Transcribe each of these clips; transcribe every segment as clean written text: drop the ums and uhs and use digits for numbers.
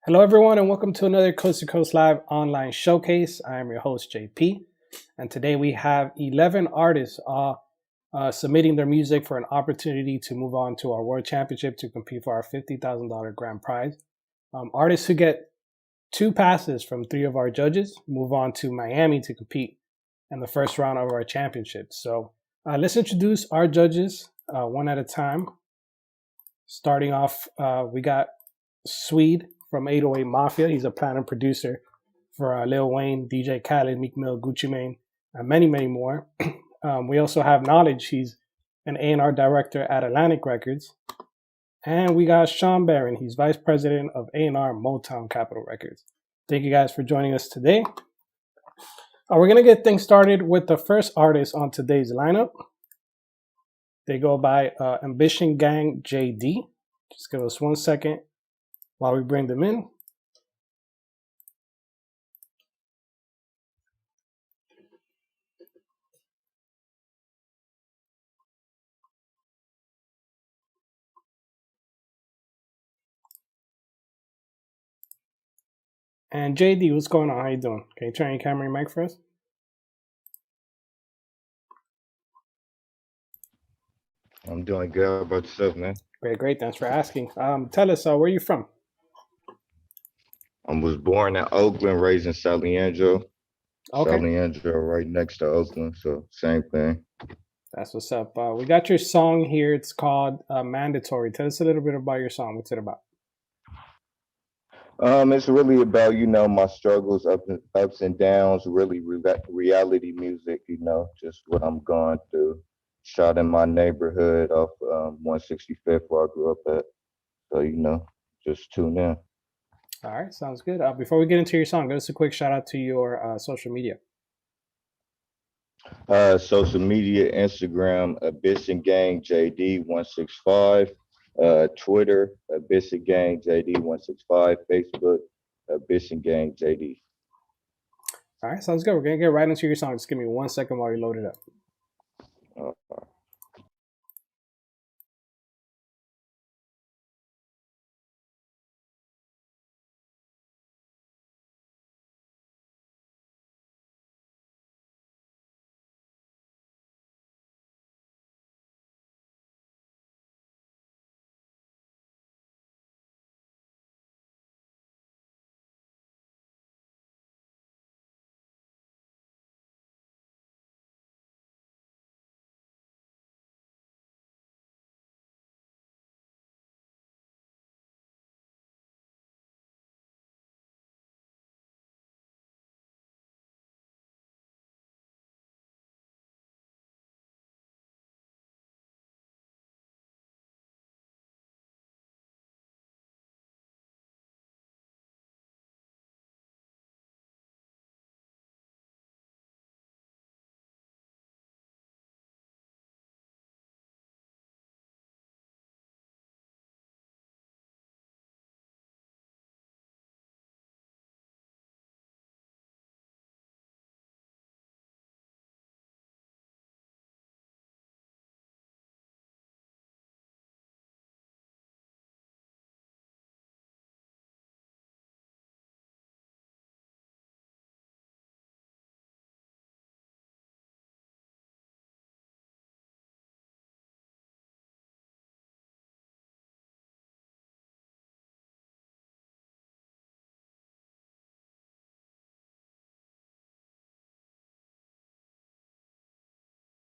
Hello, everyone, and welcome to another Coast to Coast Live online showcase. I am your host, JP, and today we have 11 artists submitting their music for an opportunity to move on to our World Championship to compete for our $50,000 grand prize. Artists who get 2 passes from 3 of our judges move on to Miami to compete in the first round of our championship. So let's introduce our judges one at a time. Starting off, we got SWEDE from 808 Mafia. He's a platinum producer for Lil Wayne, DJ Khaled, Meek Mill, Gucci Mane, and many, many more. We also have Knowledge. He's an A&R director at Atlantic Records. And we got SHAWN BARRON. He's vice president of A&R MOTOWN Capitol Records. Thank you guys for joining us today. We're going to get things started with the first artist on today's lineup. They go by Ambition Gang JD. Just give us 1 second while we bring them in. And JD, what's going on? How you doing? Can you turn your camera and mic for us? I'm doing good. How about yourself, man? Great. Thanks for asking. Tell us, where you from? I was born in Oakland, raised in San Leandro. Okay. San Leandro, right next to Oakland, so same thing. That's what's up. We got your song here. It's called Mandatory. Tell us a little bit about your song. What's it about? It's really about, my struggles, ups and downs, really reality music, just what I'm going through. Shot in my neighborhood off 165th where I grew up at. So, just tune in. All right, sounds good. Before we get into your song, give us a quick shout out to your social media. Social media, Instagram, Ambition Gang JD 165, Twitter, Ambition Gang JD 165, Facebook, Ambition Gang JD. All right, sounds good. We're gonna get right into your song. Just give me 1 second while you load it up.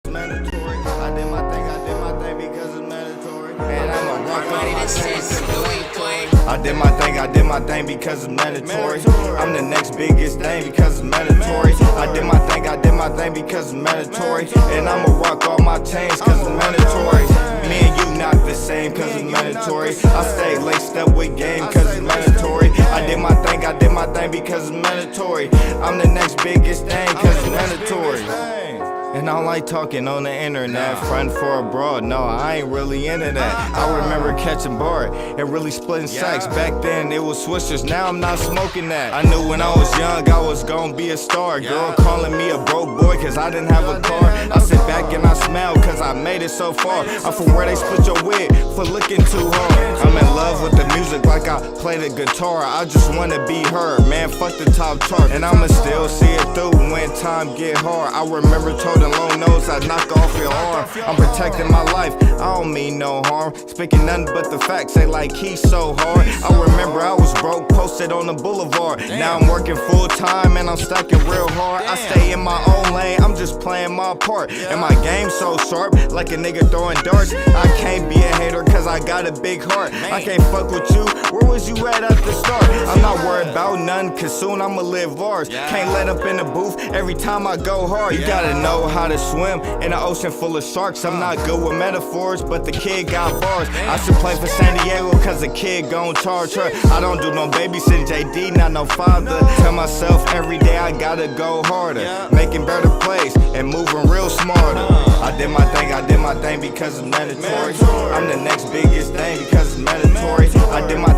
Mandatory. I did my thing because it's mandatory. And I'm a rock I did my thing because it's mandatory. I'm the next biggest thing because it's mandatory. I did my thing because it's mandatory. And I'ma rock all my chains cause it's mandatory. Me and you not the same cause it's mandatory. I stay laced up with game cause it's mandatory. I did my thing because it's mandatory. I'm the next biggest thing cause it's mandatory. And And I don't like talking on the internet. Front for a broad, no, I ain't really into that. I remember catching bar and really splitting sacks. Back then it was swishers, now I'm not smoking that. I knew when I was young I was gonna be a star. Girl calling me a broke boy cause I didn't have a car. I sit back and I smile cause I made it so far. I'm from where they split your wig for looking too hard. I'm in love with the music like I play the guitar. I just wanna be heard, man, fuck the top chart. And I'ma still see it through when time get hard. I remember toting long nose, I'd knock off your arm. I'm protecting my life, I don't mean no harm. Speaking nothing but the facts, say like he's so hard. I remember I was broke, posted on the boulevard. Now I'm working full time and I'm stacking real hard. I stay in my own lane, I'm just playing my part. And my game so sharp, like a nigga throwing darts. I can't be a hater cause I got a big heart. I can't fuck with you, where was you at the start? I'm not worried about none cause soon I'ma live large. Can't let up in the booth every time I go hard. You gotta know how to swim in an ocean full of sharks. I'm not good with metaphors, but the kid got bars. I should play for San Diego cause the kid gon' charge her. I don't do no babysitting, JD, not no father. Tell myself every day I gotta go harder, making better plays and moving real smarter. I did my thing because it's mandatory. I'm the next biggest thing because it's mandatory. I did my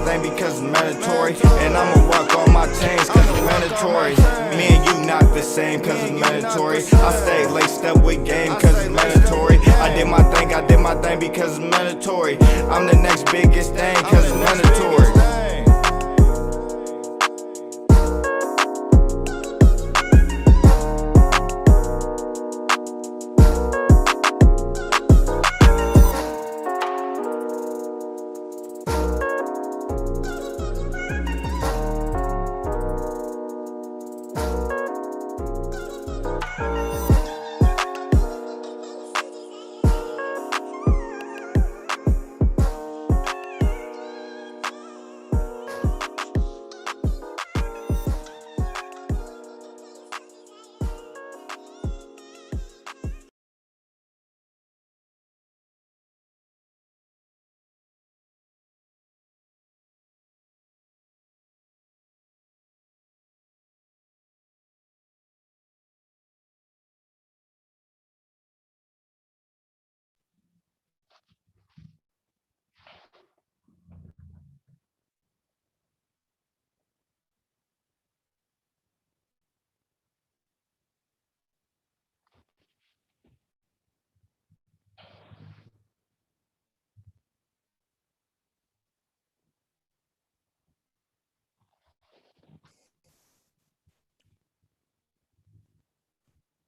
thing because it's mandatory. And I'ma rock all my chains cause it's mandatory. Me and you not the same cause it's mandatory. I stay laced up with game cause it's mandatory. I did my thing because it's mandatory. I'm the next biggest thing cause it's mandatory.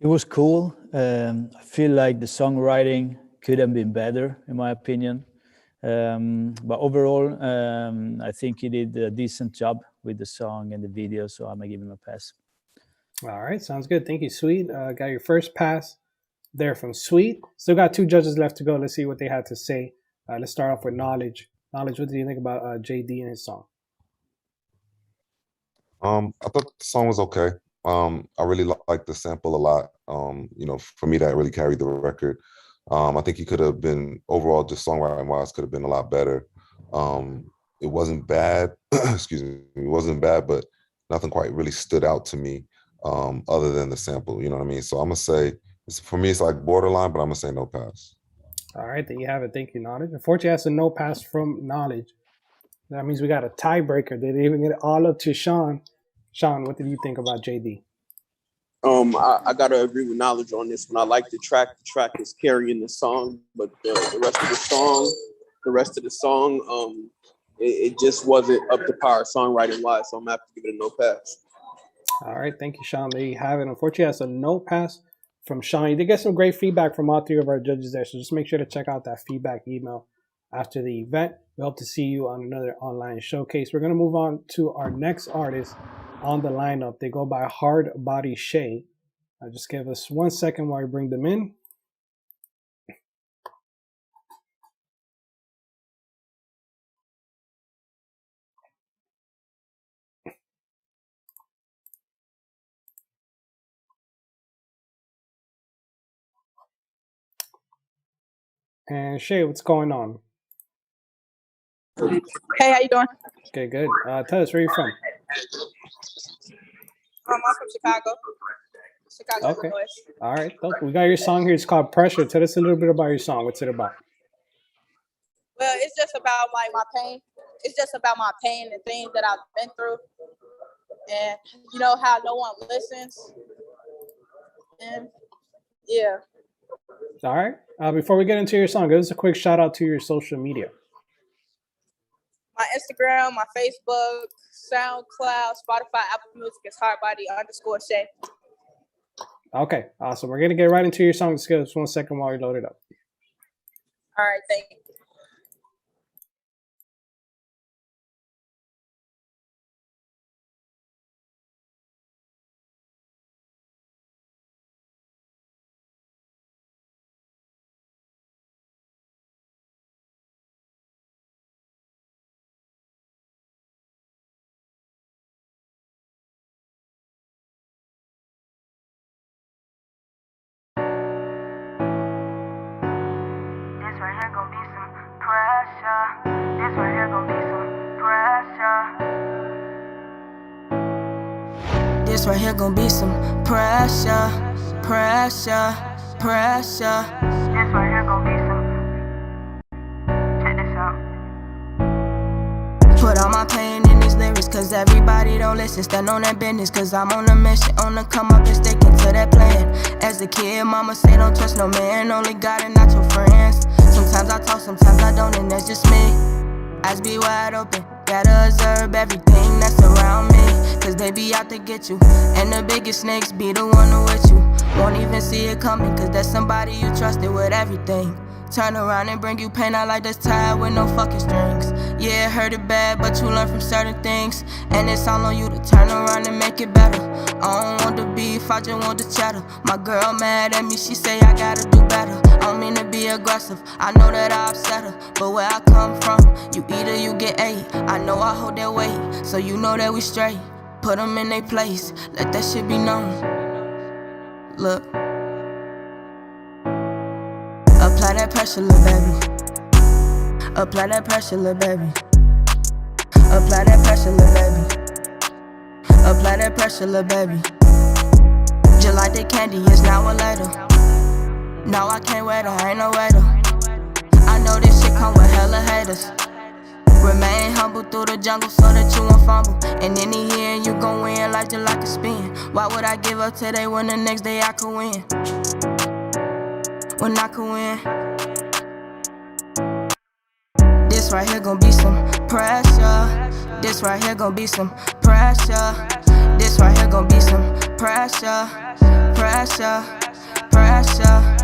It was cool. I feel like the songwriting could have been better, in my opinion. But overall, I think he did a decent job with the song and the video, so I'm gonna give him a pass. All right, sounds good. Thank you, Sweet. Got your first pass there from Sweet. Still got two judges left to go. Let's see what they had to say. Let's start off with Knowledge. Knowledge, what do you think about JD and his song? I thought the song was okay. I really liked the sample a lot. You know, for me, that really carried the record. I think he could have been overall, just songwriting wise, could have been a lot better. It wasn't bad. Excuse me, it wasn't bad, but nothing quite really stood out to me other than the sample. You know what I mean? So I'm gonna say, for me, it's like borderline, but I'm gonna say no pass. All right, there you have it. Thank you, Knowledge. Unfortunately, that's a no pass from Knowledge. That means we got a tiebreaker. They didn't even get it all up to Sean. Sean, what did you think about JD? I gotta agree with Knowledge on this one. I like the track. The track is carrying the song, but the rest of the song, it just wasn't up to par songwriting wise. So I'm gonna have to give it a no pass. All right, thank you, Sean. There you have it. Unfortunately, that's a no pass from Sean. You did get some great feedback from all three of our judges there, so just make sure to check out that feedback email after the event. We hope to see you on another online showcase. We're gonna move on to our next artist on the lineup. They go by Hard Body Shay. Just give us 1 second while we bring them in. And Shay, what's going on? Hey, how you doing? Okay, good. Tell us, where you from? I'm from Chicago. Chicago, Okay. Illinois. All right. So we got your song here. It's called Pressure. Tell us a little bit about your song. What's it about? Well, it's just about like my pain. It's just about my pain and things that I've been through, and you know how no one listens. And yeah, All right. Before we get into your song, give us a quick shout out to your social media. my Instagram, my Facebook, SoundCloud, Spotify, Apple Music is hardbody_Shay. Okay. Awesome. We're gonna get right into your song. Just give us 1 second while you load it up. All right, thank you. This right here gonna be some pressure. This right here gonna be some pressure. This right here gonna be some pressure, pressure, pressure. This right here gonna be some. Check this out. Put all my pain in these lyrics, cause everybody don't listen. Stand on that business, cause I'm on a mission. On the come up and sticking to that plan. As a kid, mama say don't trust no man. Only God and not your friends. Sometimes I talk, sometimes I don't, and that's just me. Eyes be wide open, gotta observe everything that's around me. Cause they be out to get you, and the biggest snakes be the one who with you. Won't even see it coming, cause that's somebody you trusted with everything. Turn around and bring you pain out like that's tied with no fucking strings. Yeah, it hurt it bad, but you learn from certain things. And it's all on you to turn around and make it better. I don't want the beef, I just want the cheddar. My girl mad at me, she say I gotta do better. I don't mean to be aggressive, I know that I upset her. But where I come from, you eat or you get ate. I know I hold that weight, so you know that we straight. Put them in their place, let that shit be known. Look, apply that pressure, little baby. Apply that pressure, little baby. Apply that pressure, little baby. Apply that pressure, little baby. Just like the candy, it's now or later. Now I can't wait, I ain't no waiter. I know this shit come with hella haters. Remain humble through the jungle so that you won't fumble. And in the end, you gon' win like just like a spin. Why would I give up today when the next day I could win? When I could win. This right here gon' be some pressure. This right here gon' be some pressure. This right here gon' be some pressure. Pressure, pressure.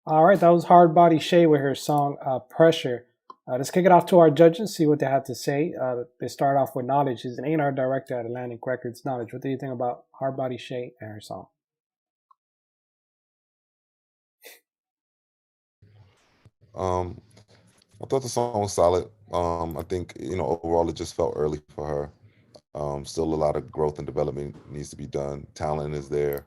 All right, that was Hard Body Shay with her song Pressure. Let's kick it off to our judges, see what they have to say. They start off with Knowledge. He's an A&R director at Atlantic Records. Knowledge, what do you think about Hard Body Shay and her song? I thought the song was solid. I think, overall it just felt early for her. Still a lot of growth and development needs to be done. Talent is there,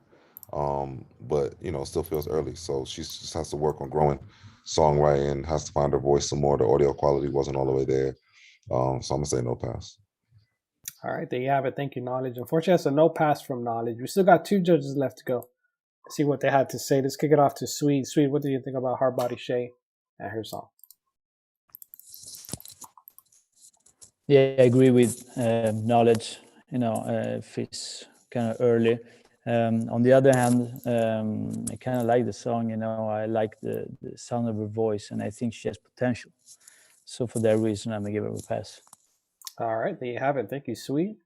but still feels early. So she just has to work on growing songwriting, has to find her voice some more. The audio quality wasn't all the way there. So I'm gonna say no pass. All right, there you have it. Thank you, Knowledge. Unfortunately, that's a no pass from Knowledge. We still got 2 judges left to go. Let's see what they had to say. Let's kick it off to SWEDE. SWEDE, what do you think about Hard Body Shay and her song? Yeah, I agree with Knowledge. You know, if it's kind of early. On the other hand, I kind of like the song. You know, I like the sound of her voice, and I think she has potential. So for that reason, I'm gonna give her a pass. All right, there you have it. Thank you, SWEDE.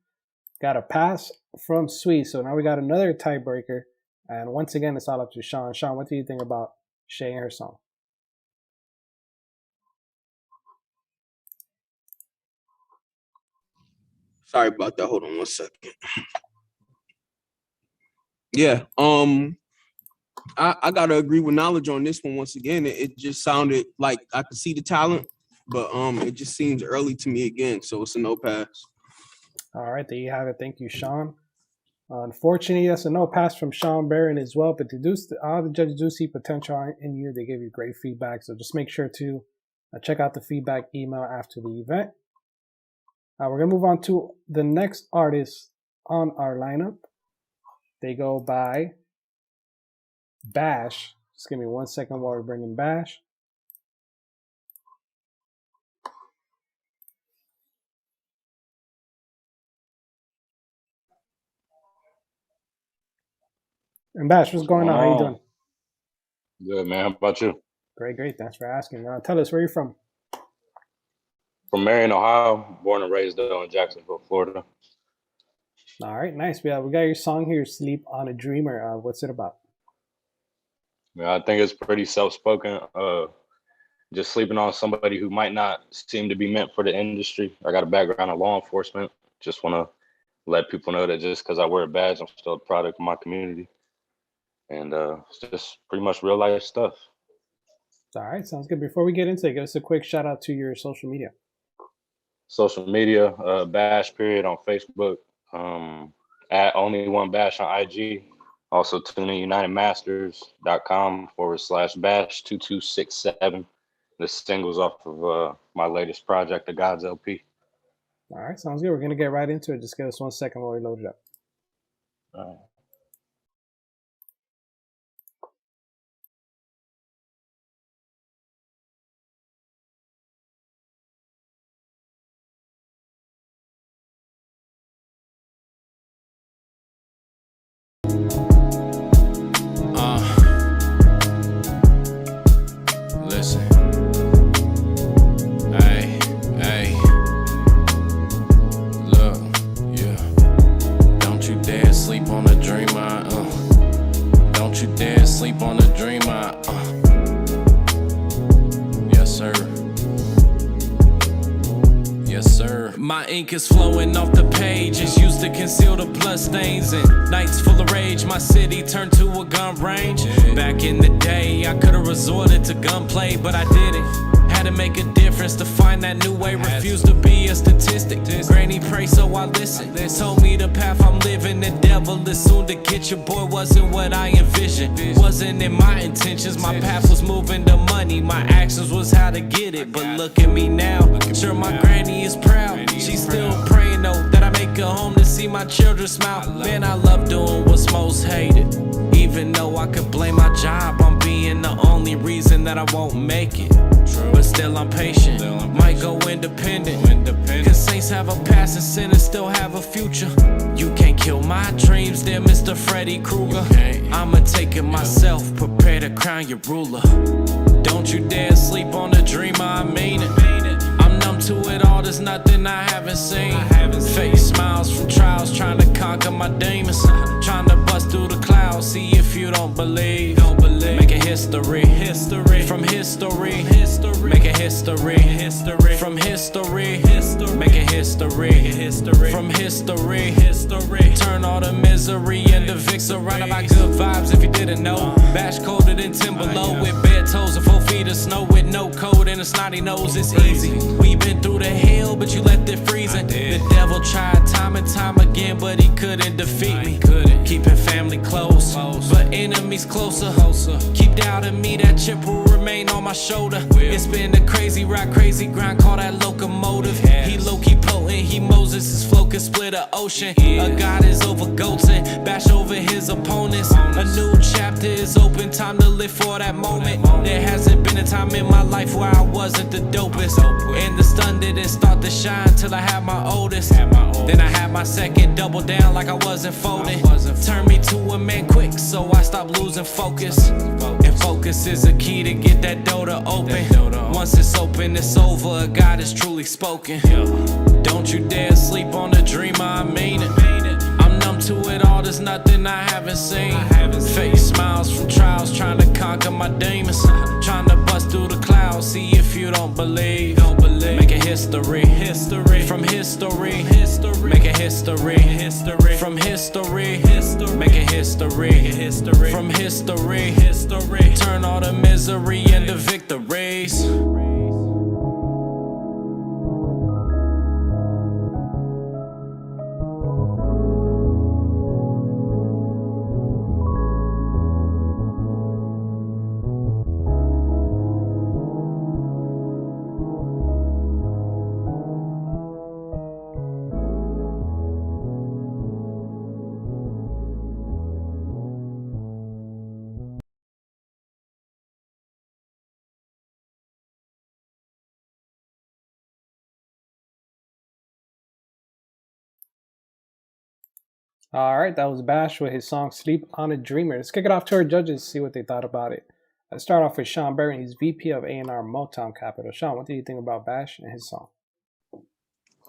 Got a pass from SWEDE. So now we got another tiebreaker. And once again, it's all up to SHAWN. SHAWN, what do you think about Shay and her song? Sorry about that. Hold on 1 second. Yeah, I gotta agree with Knowledge on this one once again. It just sounded like I could see the talent, but it just seems early to me again, so it's a no pass. All right, there you have it. Thank you, SHAWN. Unfortunately, that's a no pass from Sean Barron as well, but all the judges do see potential in you. They give you great feedback, so just make sure to check out the feedback email after the event. We're going to move on to the next artist on our lineup. They go by Bash. Just give me 1 second while we're bringing Bash. And Bash, what's going on? How you doing? Good, man. How about you? Great, great. Thanks for asking. Tell us where you're from. From Marion, Ohio. Born and raised though in Jacksonville, Florida. All right, nice. We got your song here, "Sleep on a Dreamer." What's it about? Yeah, I think it's pretty self-spoken. Just sleeping on somebody who might not seem to be meant for the industry. I got a background in law enforcement. Just want to let people know that just because I wear a badge, I'm still a product of my community. And it's just pretty much real life stuff. All right, sounds good. Before we get into it, give us a quick shout out to your social media. Social media, Bash period on Facebook, at Only One Bash on IG. Also tune in unitedmasters.com/Bash2267. The singles off of my latest project, The Gods LP. All right, sounds good. We're going to get right into it. Just give us 1 second while we load it up. All right. My ink is flowing off the page. It's used to conceal the bloodstains and nights full of rage. My city turned to a gun range. Back in the day, I could have resorted to gunplay, but I didn't. Had to make a difference to find that new way. Refused to be a statistic. Granny pray, so I listened. Told me the path I'm living, the devil is soon to get you. Boy, wasn't what I envisioned. Wasn't in my intentions. My path was moving to money. My actions was how to get it. But look at me now. Sure, my granny is proud. She's still praying though that I make it home to see my children smile. Man, I love doing what's most hated. Even though I could blame my job on being the only reason that I won't make it. But still I'm patient, might go independent. Cause saints have a past and sinners still have a future. You can't kill my dreams there, Mr. Freddy Krueger. I'ma take it myself, prepare to crown your ruler. Don't you dare sleep on the dreamer, I mean it. I'm numb to it all, there's nothing I haven't seen. Fake smiles from trials, trying to conquer my demons. Trying to bust through the clouds, see if you don't believe. Make a history, from history. Make a history, from history. Make a history, from history. Turn all the misery into victory. Surrounded by good vibes if you didn't know. Bash coated in timber low with bare toes and 4 feet of snow with no coat and a snotty nose. It's easy. We been through the hell, but you left it freezing. The devil tried time and time again, but he couldn't defeat me. Keeping family close, but in enemies closer. Keep doubting me, that chip will remain on my shoulder. It's been a crazy ride, crazy grind, call that locomotive. He low-key potent, he Moses, his flow can split an ocean. A god is over goats and bash over his opponents. A new chapter is open, time to live for that moment. There hasn't been a time in my life where I wasn't the dopest. And the sun didn't start to shine till I had my oldest. Then I had my second, double down like I wasn't folding. Turn me to a man quick, so I stopped losing focus. And focus is a key to get that door to open. Once it's open, it's over, God is truly spoken. Don't you dare sleep on the dream, I mean it. I'm numb to it all, there's nothing I haven't seen. Fake smiles from trials, trying to conquer my demons. Trying to bust through the clouds, see if you don't believe. Make a history, from history. Make a history, from history. Make a history, from history. Turn all the misery into victories. All right, that was Bash with his song "Sleep on a Dreamer." Let's kick it off to our judges, see what they thought about it. Let's start off with SHAWN BARRON. He's VP of A&R MOTOWN Capital. Sean, what do you think about Bash and his song?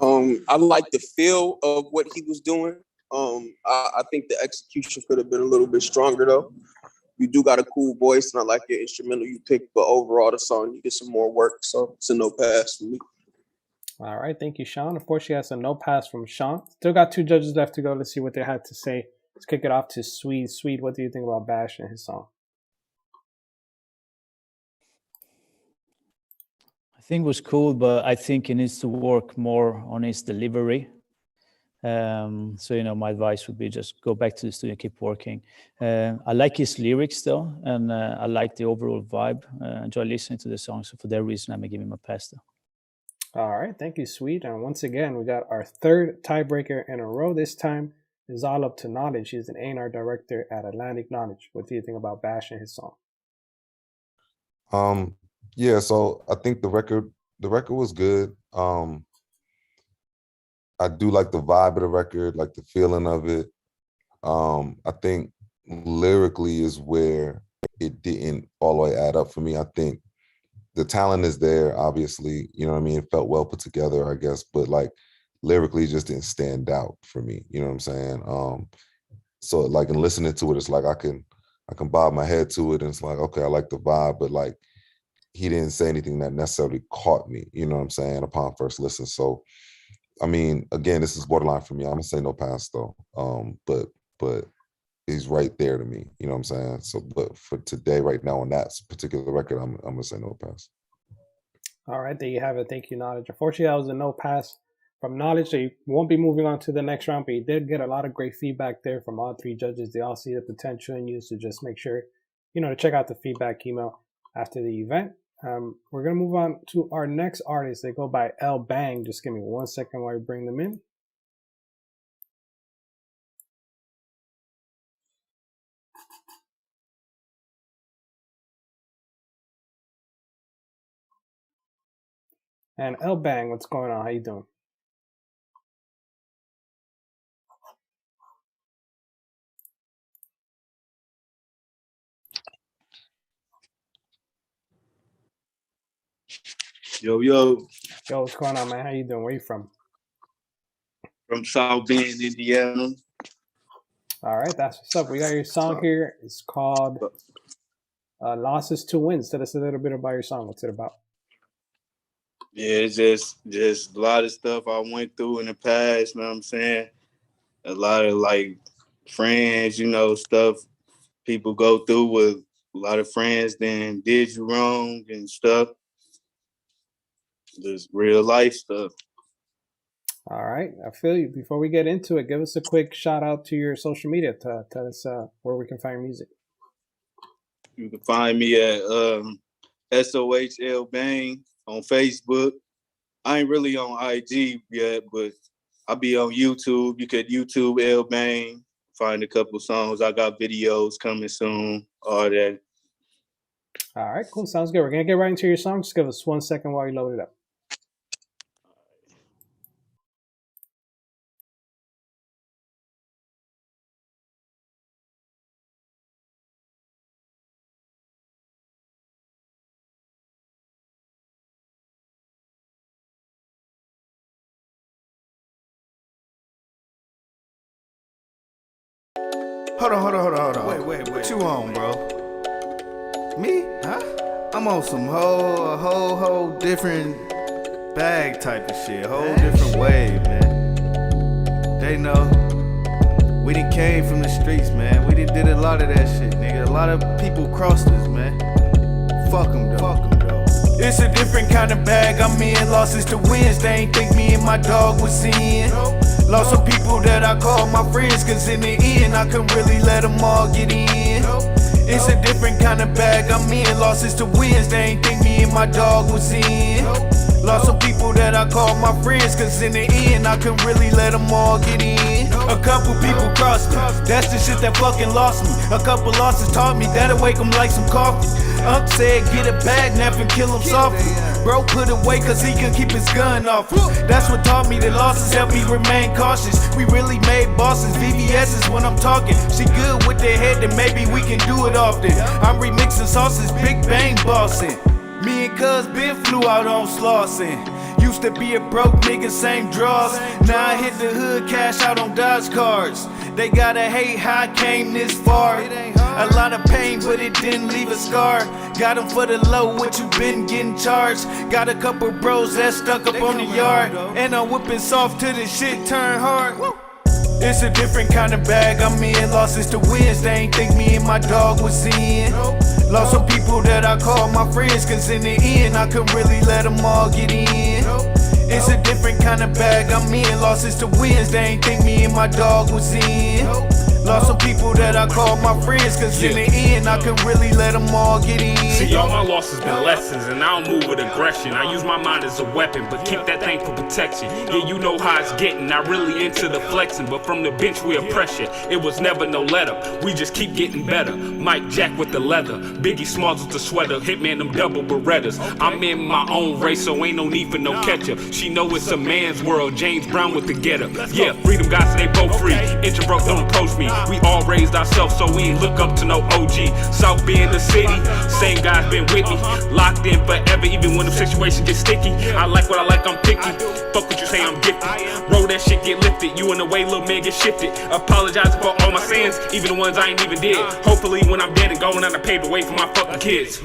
I like the feel of what he was doing. I think the execution could have been a little bit stronger though. You do got a cool voice, and I like your instrumental you picked, but overall the song you get some more work, so it's a no pass for me. All right, thank you, Sean. Of course, she has a no pass from Sean. Still got two judges left to go. Let's see what they had to say. Let's kick it off to SWEDE. SWEDE, what do you think about Bash and his song? I think it was cool, but I think he needs to work more on his delivery. So, you know, my advice would be just go back to the studio and keep working. I like his lyrics though, and I like the overall vibe. Enjoy listening to the song. So for that reason, I'm gonna give him a pass though. All right, thank you, SWEDE. And once again, we got our third tiebreaker in a row. This time is all up to Knowledge. He's an A&R director at Atlantic Knowledge. What do you think about Bash and his song? Yeah, so I think the record was good. I do like the vibe of the record, like the feeling of it. I think lyrically is where it didn't all the way add up for me. I think the talent is there, obviously, you know what I mean? It felt well put together, I guess, but like lyrically it just didn't stand out for me, you know what I'm saying? So like in listening to it, it's like I can bob my head to it and it's like, okay, I like the vibe, but like he didn't say anything that necessarily caught me, you know what I'm saying, upon first listen. So I mean, again, this is borderline for me. I'm gonna say no pass though. But he's right there to me. You know what I'm saying? So, but for today, right now on that particular record, I'm gonna say no pass. All right, there you have it. Thank you, Knowledge. Unfortunately, that was a no pass from Knowledge. So you won't be moving on to the next round, but you did get a lot of great feedback there from all three judges. They all see the potential in you, so just make sure, you know, to check out the feedback email after the event. We're gonna move on to our next artist. They go by L Bang. Just give me 1 second while we bring them in. And L Bang, what's going on? How you doing? Yo, what's going on, man? How you doing? Where you from? From South Bend, Indiana. All right, that's what's up. We got your song here. It's called Losses to Wins. Tell us a little bit about your song. What's it about? Yeah, it's just a lot of stuff I went through in the past, you know what I'm saying? A lot of like friends, you know, stuff people go through with a lot of friends then did you wrong and stuff. Just real life stuff. All right, I feel you. Before we get into it, give us a quick shout out to your social media. Tell us where we can find your music. You can find me at SOHL Bang on Facebook. I ain't really on IG yet, but I'll be on YouTube. You could YouTube L Bang, find a couple songs. I got videos coming soon, all that. All right, cool. Sounds good. We're going to get right into your song. Just give us 1 second while you load it up. Hold on. Wait. What you on, bro? Me? Huh? I'm on some whole different bag type of shit. Whole different wave, man. They know. We done came from the streets, man. We done did a lot of that shit, nigga. A lot of people crossed us, man. Fuck them, though. It's a different kind of bag I'm in. Losses to wins. They ain't think me and my dog was in. Lost some people that I call my friends, cause in the end I couldn't really let them all get in. It's a different kind of bag I'm in. Losses to wins, they ain't think me and my dog was in. Lost some people that I call my friends, cause in the end I couldn't really let them all get in. A couple people crossed me, that's the shit that fucking lost me. A couple losses taught me that'll wake them like some coffee. Unc said get a bag, nap and kill him softly. Bro put away cause he can keep his gun off him. That's what taught me that losses help me remain cautious. We really made bosses, VVS is when I'm talking. She good with the head, then maybe we can do it often. I'm remixing sauces, Big Bang bossing. Me and Cuz Ben flew out on Slauson. Used to be a broke nigga, same draws. Now I hit the hood, cash out on Dodge cars. They gotta hate how I came this far. A lot of pain, but it didn't leave a scar. Got him for the low, what you been getting charged. Got a couple bros that stuck up on the yard. And I'm whipping soft till the shit turn hard. It's a different kind of bag I'm in. Losses to wins, they ain't think me and my dog was in. Lost some people that I call my friends, cause in the end I couldn't really let them all get in. It's a different kind of bag I'm in. Losses to wins, they ain't think me and my dog was in. Lost some people that I call my friends, cause in the end I couldn't really let them all get in. See, all my losses been lessons, and I don't move with aggression. I use my mind as a weapon, but keep that thing for protection. Yeah, you know how it's getting, not really into the flexing, but from the bench we oppression. It was never no let up, we just keep getting better. Mike Jack with the leather, Biggie Smalls with the sweater, Hitman them double Berettas. I'm in my own race, so ain't no need for no catch-up. She know it's a man's world, James Brown with the get-up. Yeah, freedom guys, so they both free, introvert don't approach me. We all raised ourselves, so we ain't look up to no OG. South being the city, same guys been with me. Locked in forever, even when the situation gets sticky. I like what I like, I'm picky. Fuck what you say, I'm gifted. Roll that shit, get lifted. You in the way, little man, get shifted. Apologizing for all my sins, even the ones I ain't even did. Hopefully when I'm dead and going on, I pave the way for my fucking kids.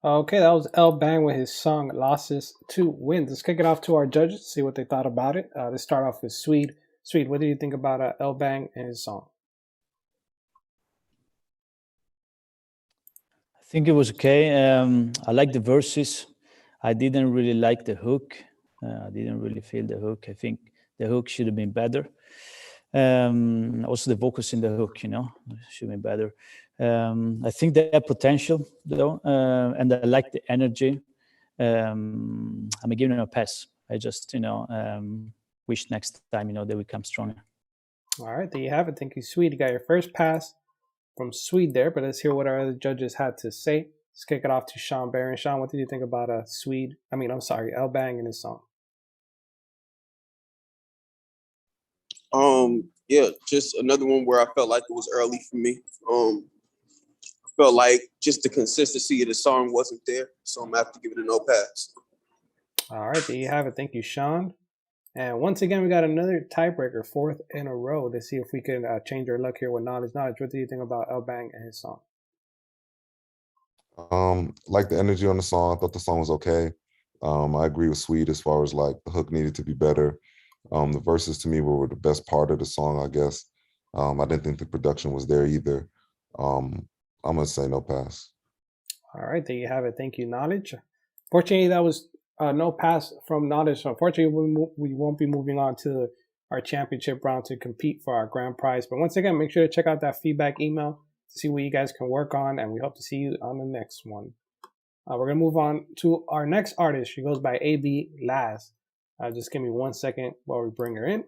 Okay, that was L Bang with his song Losses to Wins. Let's kick it off to our judges, see what they thought about it. Let's start off with SWEDE. SWEDE, what do you think about L Bang and his song? I think it was okay. I like the verses. I didn't really like the hook. I didn't really feel the hook. I think the hook should have been better. Also the vocals in the hook, you know, should have been better. I think they have potential though, and I like the energy. I'm giving them a pass. I just, you know, wish next time, you know, they would come stronger. All right, there you have it. Thank you, SWEDE. You got your first pass from SWEDE there, but let's hear what our other judges had to say. Let's kick it off to SHAWN Barron. SHAWN, what did you think about SWEDE? L Bang and his song? Yeah, just another one where I felt like it was early for me. I felt like just the consistency of the song wasn't there, so I'm gonna have to give it a no pass. All right, there you have it. Thank you, SHAWN. And once again, we got another tiebreaker, fourth in a row. Let's see if we can change our luck here with Knowledge. Knowledge, what do you think about El Bang and his song? Like the energy on the song. I thought the song was okay. I agree with SWEDE as far as like the hook needed to be better. The verses to me were the best part of the song, I guess. I didn't think the production was there either. I'm gonna say no pass. All right, there you have it. Thank you, Knowledge. Fortunately, that was no pass from Knowledge. So unfortunately, we won't be moving on to our championship round to compete for our grand prize. But once again, make sure to check out that feedback email to see what you guys can work on, and we hope to see you on the next one. We're gonna move on to our next artist. She goes by AB Laz. Just give me 1 second while we bring her in.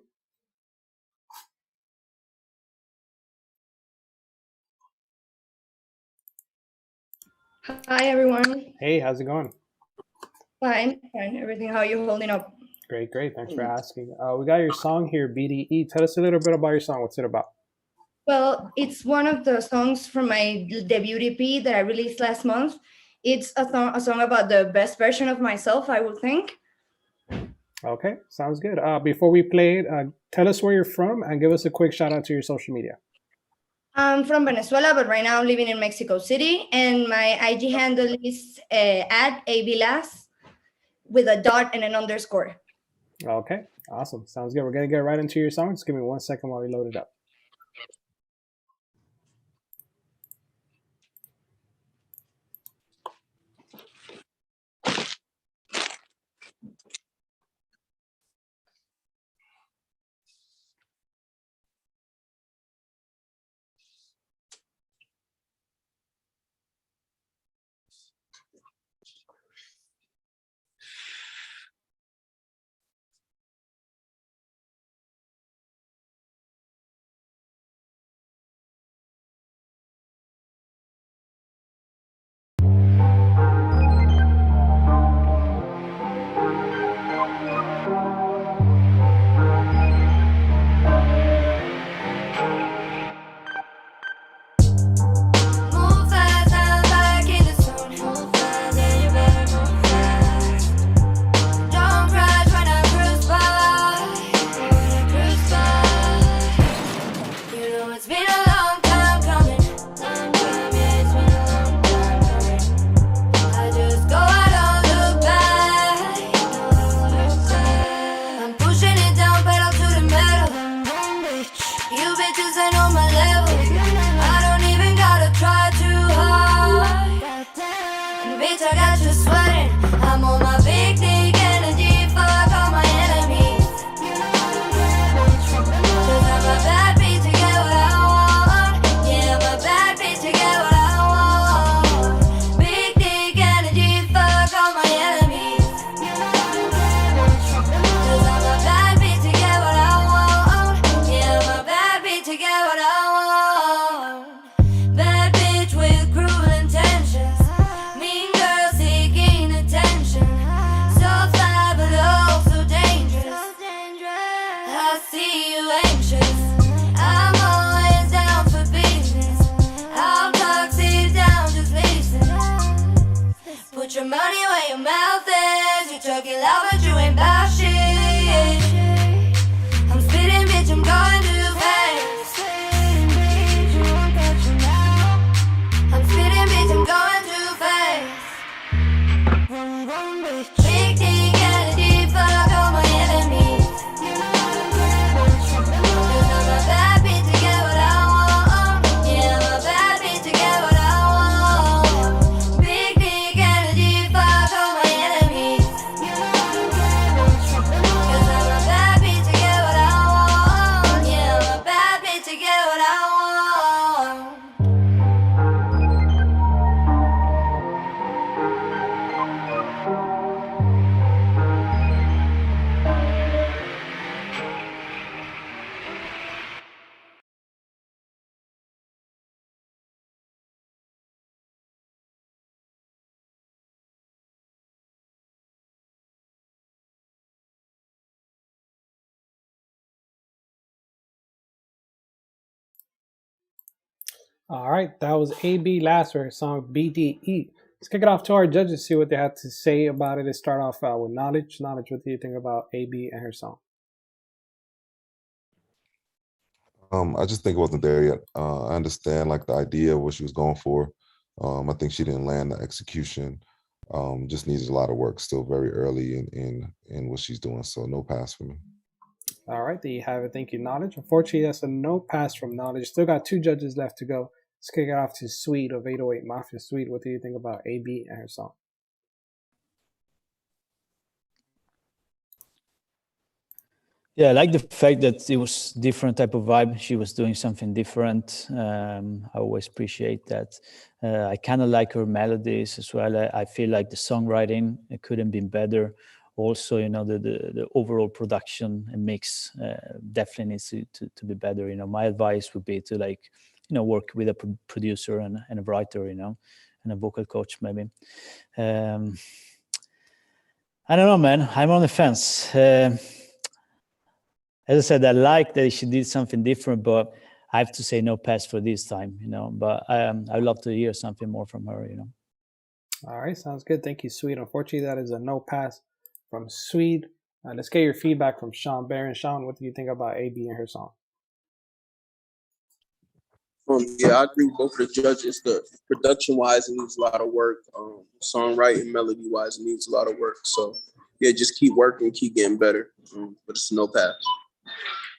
Hi everyone. Hey, how's it going? Fine. Everything. How are you holding up? Great. Thanks for asking. We got your song here, BDE. Tell us a little bit about your song. What's it about? Well, it's one of the songs from my debut EP that I released last month. It's a song about the best version of myself, I would think. Okay, sounds good. Before we play it, tell us where you're from and give us a quick shout out to your social media. I'm from Venezuela, but right now I'm living in Mexico City, and my IG handle is at ABLAS with a dot and an underscore. Okay, awesome. Sounds good. We're going to get right into your song. Just give me 1 second while we load it up. All right, that was AB Last for her song BDE. Let's kick it off to our judges, see what they have to say about it. Let's start off with Knowledge. Knowledge, what do you think about AB and her song? I just think it wasn't there yet. I understand like the idea of what she was going for. I think she didn't land the execution. Just needs a lot of work. Still very early in what she's doing. So no pass for me. All right, there you have it. Thank you, Knowledge. Unfortunately, that's a no pass from Knowledge. Still got 2 judges left to go. Let's kick it off to SWEDE of 808 MAFIA. SWEDE, what do you think about AB and her song? Yeah, I like the fact that it was different type of vibe. She was doing something different. I always appreciate that. I kind of like her melodies as well. I feel like the songwriting, it couldn't be better. Also, you know, the overall production and mix definitely needs to be better. You know, my advice would be to, like, you know, work with a producer and a writer, you know, and a vocal coach maybe. I don't know, man. I'm on the fence. As I said, I like that she did something different, but I have to say no pass for this time, you know. But I'd love to hear something more from her, you know. All right, sounds good. Thank you, SWEDE. Unfortunately, that is a no pass from SWEDE. Let's get your feedback from SHAWN. BARRON. SHAWN, what do you think about AB and her song? Yeah, I agree with both of the judges. The production-wise, it needs a lot of work. Songwriting, melody-wise, it needs a lot of work. So, yeah, just keep working, keep getting better. But it's no pass.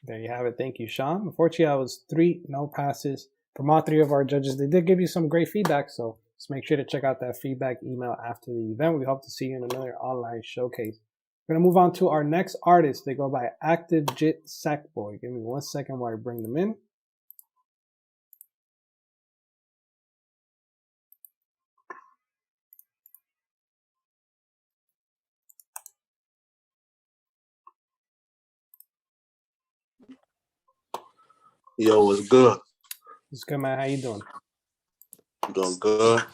There you have it. Thank you, SHAWN. Unfortunately, I was 3 no passes from all 3 of our judges. They did give you some great feedback, so just make sure to check out that feedback email after the event. We hope to see you in another online showcase. We're going to move on to our next artist. They go by Active Jit Sackboy. Give me 1 second while I bring them in. Yo, what's good? What's good, man? How you doing? I'm doing good.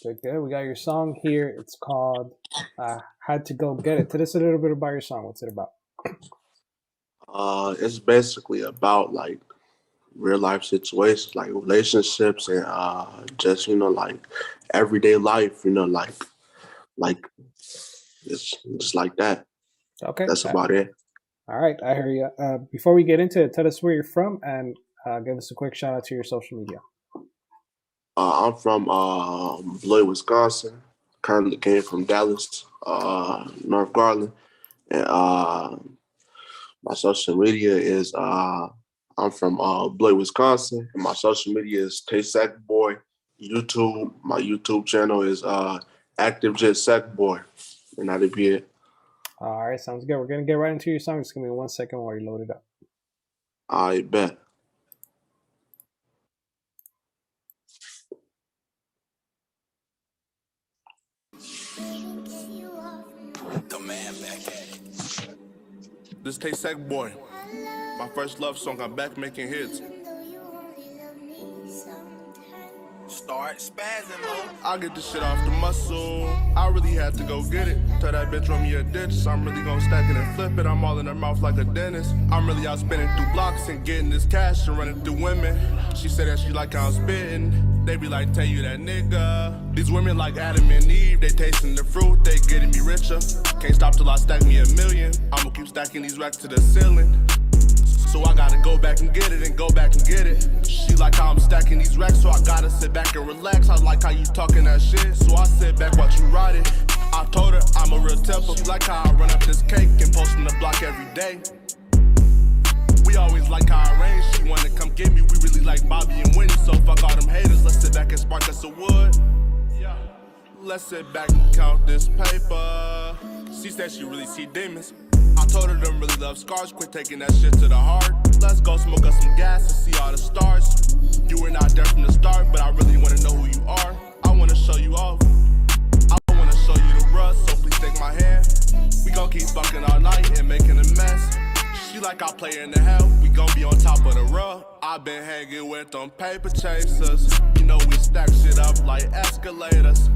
Good, good. We got your song here. It's called Had to Go Get It. Tell us a little bit about your song. What's it about? It's basically about like real life situations, like relationships and just, you know, like everyday life, you know, like it's just like that. Okay. That's about it. All right, I hear you. Before we get into it, tell us where you're from and give us a quick shout out to your social media. I'm from Beloit, Wisconsin. Currently came from Dallas, North Garland. And my social media is I'm from Beloit, Wisconsin. And my social media is Sackboy. YouTube, my YouTube channel is Active Jit Sackboy. And that'll be it. All right, sounds good. We're going to get right into your song. Just give me 1 second while you load it up. I bet. The man back at it. This Sackboy. My first love song. I'm back making hits. Start spazzing, mo. I get this shit off the muscle. I really had to go get it. Tell that bitch run me a ditch. So I'm really gonna stack it and flip it. I'm all in her mouth like a dentist. I'm really out spinning through blocks and getting this cash and running through women. She said that she like how I'm spitting. They be like, tell you that nigga. These women like Adam and Eve. They tasting the fruit, they getting me richer. Can't stop till I stack me $1 million. I'ma keep stacking these racks to the ceiling. So I gotta go back and get it and go back and get it. She like how I'm stacking these racks, so I gotta sit back and relax. I like how you talking that shit, so I sit back while you ride it. I told her I'm a real temper. She like how I run up this cake and post on the block every day. We always like how I range. She wanna come get me. We really like Bobby and Winnie, so fuck all them haters. Let's sit back and spark us a wood. Let's sit back and count this paper. She said she really see demons. I told her them really love scars, quit taking that shit to the heart. Let's go smoke us some gas and see all the stars. You were not there from the start, but I really wanna know who you are. I wanna show you off. I wanna show you the rust, so please take my hand. We gon' keep fucking all night and making a mess. She like I play in the hell, we gon' be on top of the rug. I been hanging with them paper chasers. You know we stack shit up like escalators.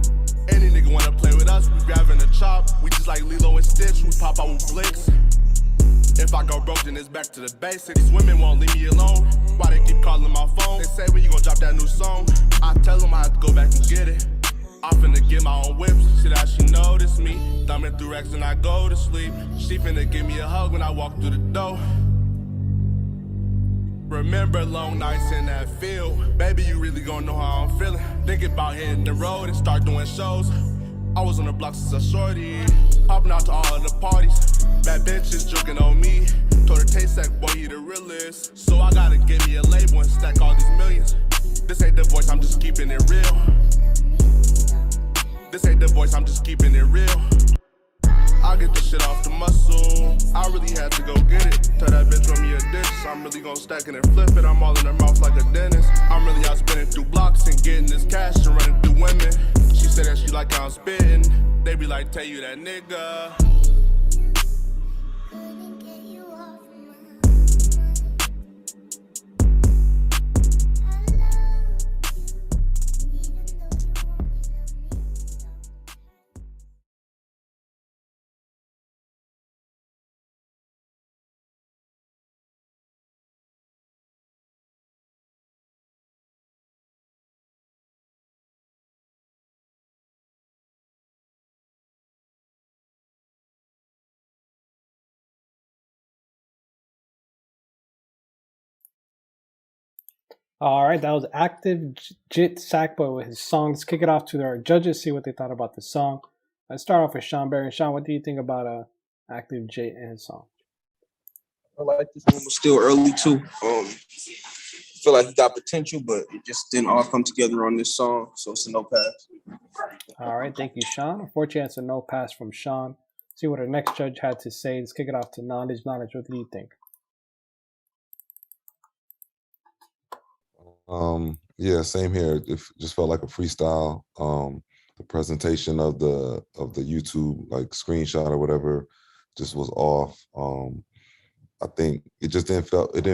Any nigga wanna play with us, we grabbing a chop. We just like Lilo and Stitch, we pop out with blicks. If I go broke, then it's back to the basics. These women won't leave me alone. Why they keep calling my phone? They say, when you gon' drop that new song? I tell them I have to go back and get it. I'm finna get my own whips, shit how she notice me. Thumbing through racks and I go to sleep. She finna give me a hug when I walk through the door. Remember long nights in that field. Baby, you really gon' know how I'm feeling. Thinking about hitting the road and start doing shows. I was on the block since a shorty. Popping out to all of the parties. Bad bitches joking on me. Told her taste that boy, you the realest. So I gotta give me a label and stack all these millions. This ain't the voice, I'm just keeping it real. This ain't the voice, I'm just keeping it real. I get this shit off the muscle. I really had to go get it. Tell that bitch run me a dish. I'm really gon' stack it and flip it. I'm all in her mouth like a dentist. I'm really out spinning through blocks and getting this cash and running through women. She said that she like how I'm spitting. They be like, tell you that nigga. All right, that was Active Jit Sackboy with his song. Let's kick it off to our judges, see what they thought about the song. Let's start off with Sean Barry. Sean, what do you think about Active Jit and his song? I like this one was still early too. Feel like he got potential, but it just didn't all come together on this song, so it's a no pass. All right, thank you, Sean. Unfortunately, it's a no pass from Sean. See what our next judge had to say. Let's kick it off to Knowledge. Knowledge, what do you think? Yeah, same here. It just felt like a freestyle. The presentation of the YouTube like screenshot or whatever just was off. I think it just didn't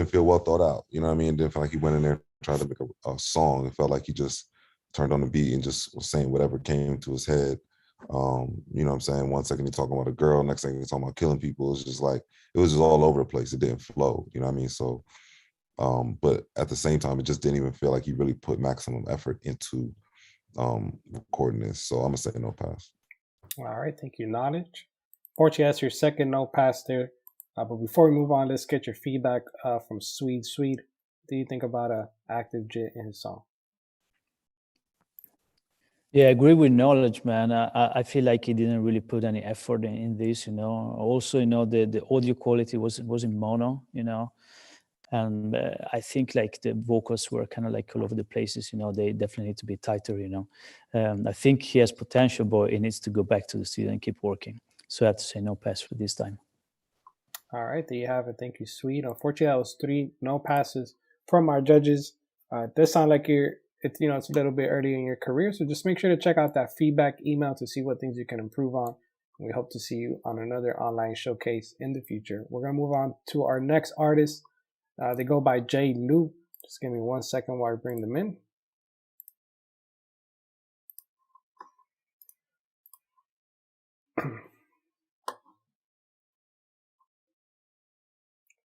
feel well thought out. You know what I mean? It didn't feel like he went in there trying to make a song. It felt like he just turned on the beat and just was saying whatever came to his head. You know what I'm saying? One second he's talking about a girl, next second he's talking about killing people. It's just like it was just all over the place. It didn't flow. You know what I mean? So but at the same time, it just didn't even feel like he really put maximum effort into recording this. So I'm gonna say no pass. All right, thank you, Knowledge. Fortunately, that's your second no pass there. But before we move on, let's get your feedback from SWEDE. SWEDE, what do you think about Active Jit and his song? Yeah, I agree with Knowledge, man. I feel like he didn't really put any effort in this, you know. Also, you know, the audio quality was in mono, you know. And I think like the vocals were kind of like all over the places, you know. They definitely need to be tighter, you know. I think he has potential, but he needs to go back to the studio and keep working. So I have to say no pass for this time. All right, there you have it. Thank you, SWEDE. Unfortunately, that was 3 no passes from our judges. It does sound like it's a little bit early in your career, so just make sure to check out that feedback email to see what things you can improve on. We hope to see you on another online showcase in the future. We're gonna move on to our next artist. They go by J. Lou. Just give me 1 second while I bring them in.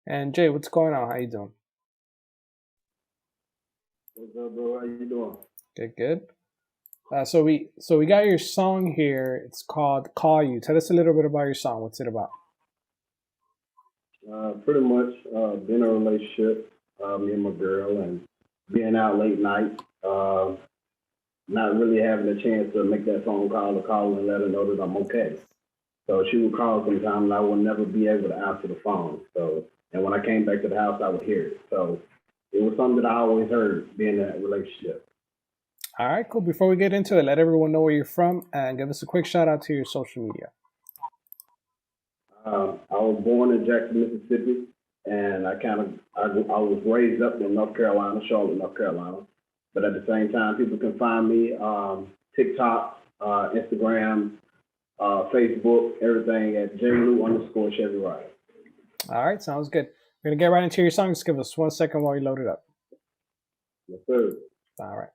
And Jay, what's going on? How you doing? What's up, bro? How you doing? Good, good. So we got your song here. It's called "Call You." Tell us a little bit about your song. What's it about? Pretty much being in a relationship, me and my girl, and being out late night, not really having a chance to make that phone call or call and let her know that I'm okay. So she would call sometimes and I would never be able to answer the phone. So, and when I came back to the house, I would hear it. So it was something that I always heard being in that relationship. All right, cool. Before we get into it, let everyone know where you're from and give us a quick shout out to your social media. I was born in Jackson, Mississippi, and I was raised up in North Carolina, Charlotte, North Carolina. But at the same time, people can find me TikTok, Instagram, Facebook, everything at JLou_Chevy Ride. All right, sounds good. We're gonna get right into your song. Just give us 1 second while you load it up. Yes, sir. All right.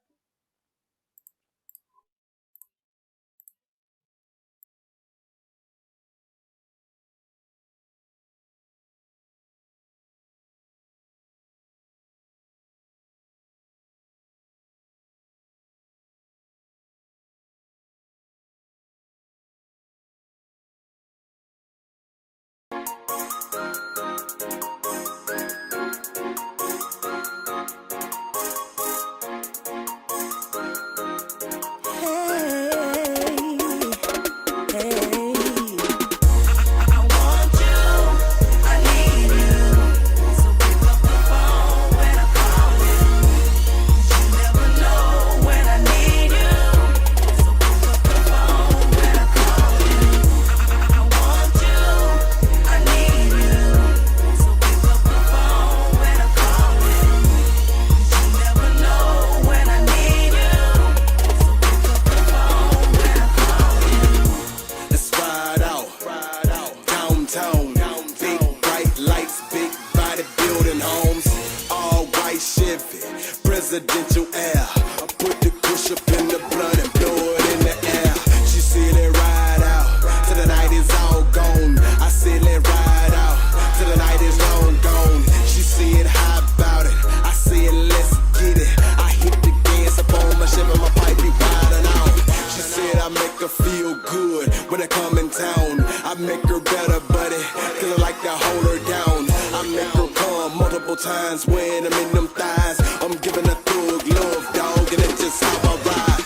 presidential air. I put the kush up in the blunt and blow it in the air. She said let ride out till the night is all gone. I said let ride out till the night is long gone. She said how about it? I said let's get it. I hit the gas up on my ship and my pipe be riding out. She said I make her feel good when I come in town. I make her better, buddy, cause I like to hold her down. I make her come multiple times when I'm in them thighs. I'm giving a thug love, dog, and it's just how I ride.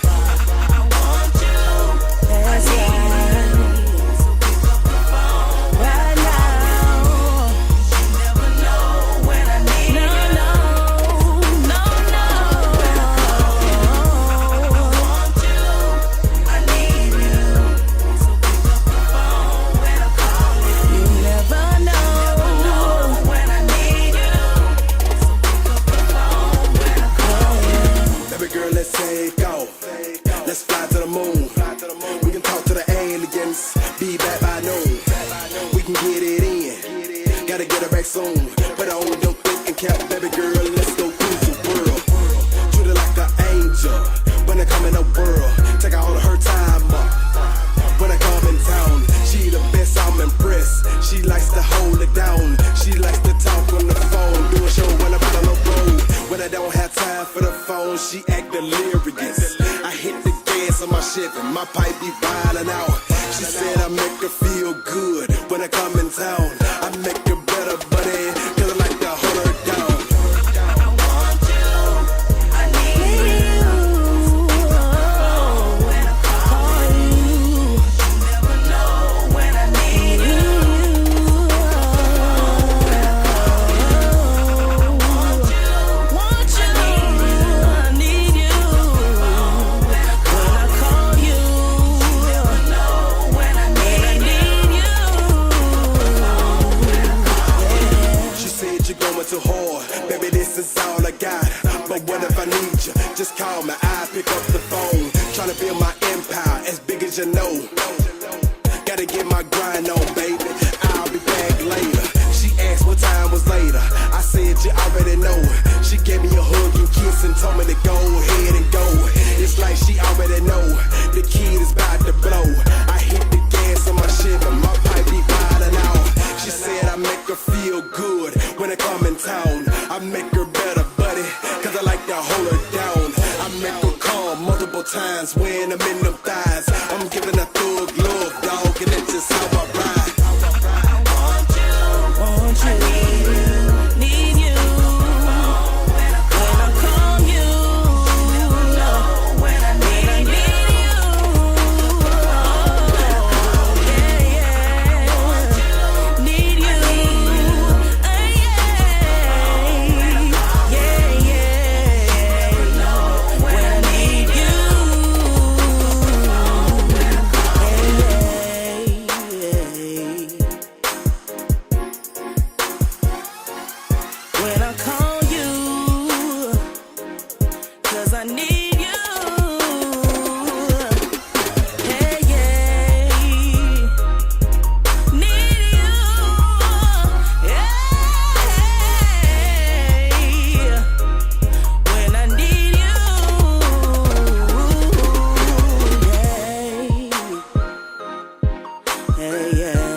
I want you, that's right. So pick up the phone right now. You never know when I need you. No. I want you, I need you. So pick up the phone when I call you. You never know when I need you. So pick up the phone when I call you. Baby girl, let's take off. Let's fly to the moon. We can talk to the aliens. Be back by noon. We can get it in. Gotta get her back soon. But I only don't think and cap, baby girl. Let's go cruise the world. Treat her like an angel. When I come in the world, take all of her time up. When I come in town, she the best, I'm impressed. She likes to hold it down. She likes to talk on the phone. Do a show when I'm out on the road. When I don't have time for the phone, she act delirious. I hit the gas on my ship and my pipe be riding out. She said I make her feel good when I come in town. I make her better, buddy, cause I like to hold her down. I want you, I need you. When I call you, you never know when I need you. Want you, I need you. When I call you, you never know when I need you. She said you're going too hard, baby. This is all I got. But what if I need you? Just call me. I pick up the phone. Tryna build my empire as big as you know. Gotta get my grind on, baby. I'll be back later. She asked what time was later. I said you already know. She gave me a hug and kiss and told me to go ahead and go. It's like she already know the kid is about to blow. I hit the gas on my ship and my pipe be riding out. She said I make her feel good when I come in town. I make her better, buddy, cause I like to hold her down. I make her calm multiple times when I'm in them thighs. I'm giving a thug love, dog, and it's just how I ride. I want you, need you. When I call you, you never know when I need you. Need you. When I need you. When I call you, 'cause I need you. Hey, yeah. Need you. Yeah. When I need you. Yeah. Hey, yeah.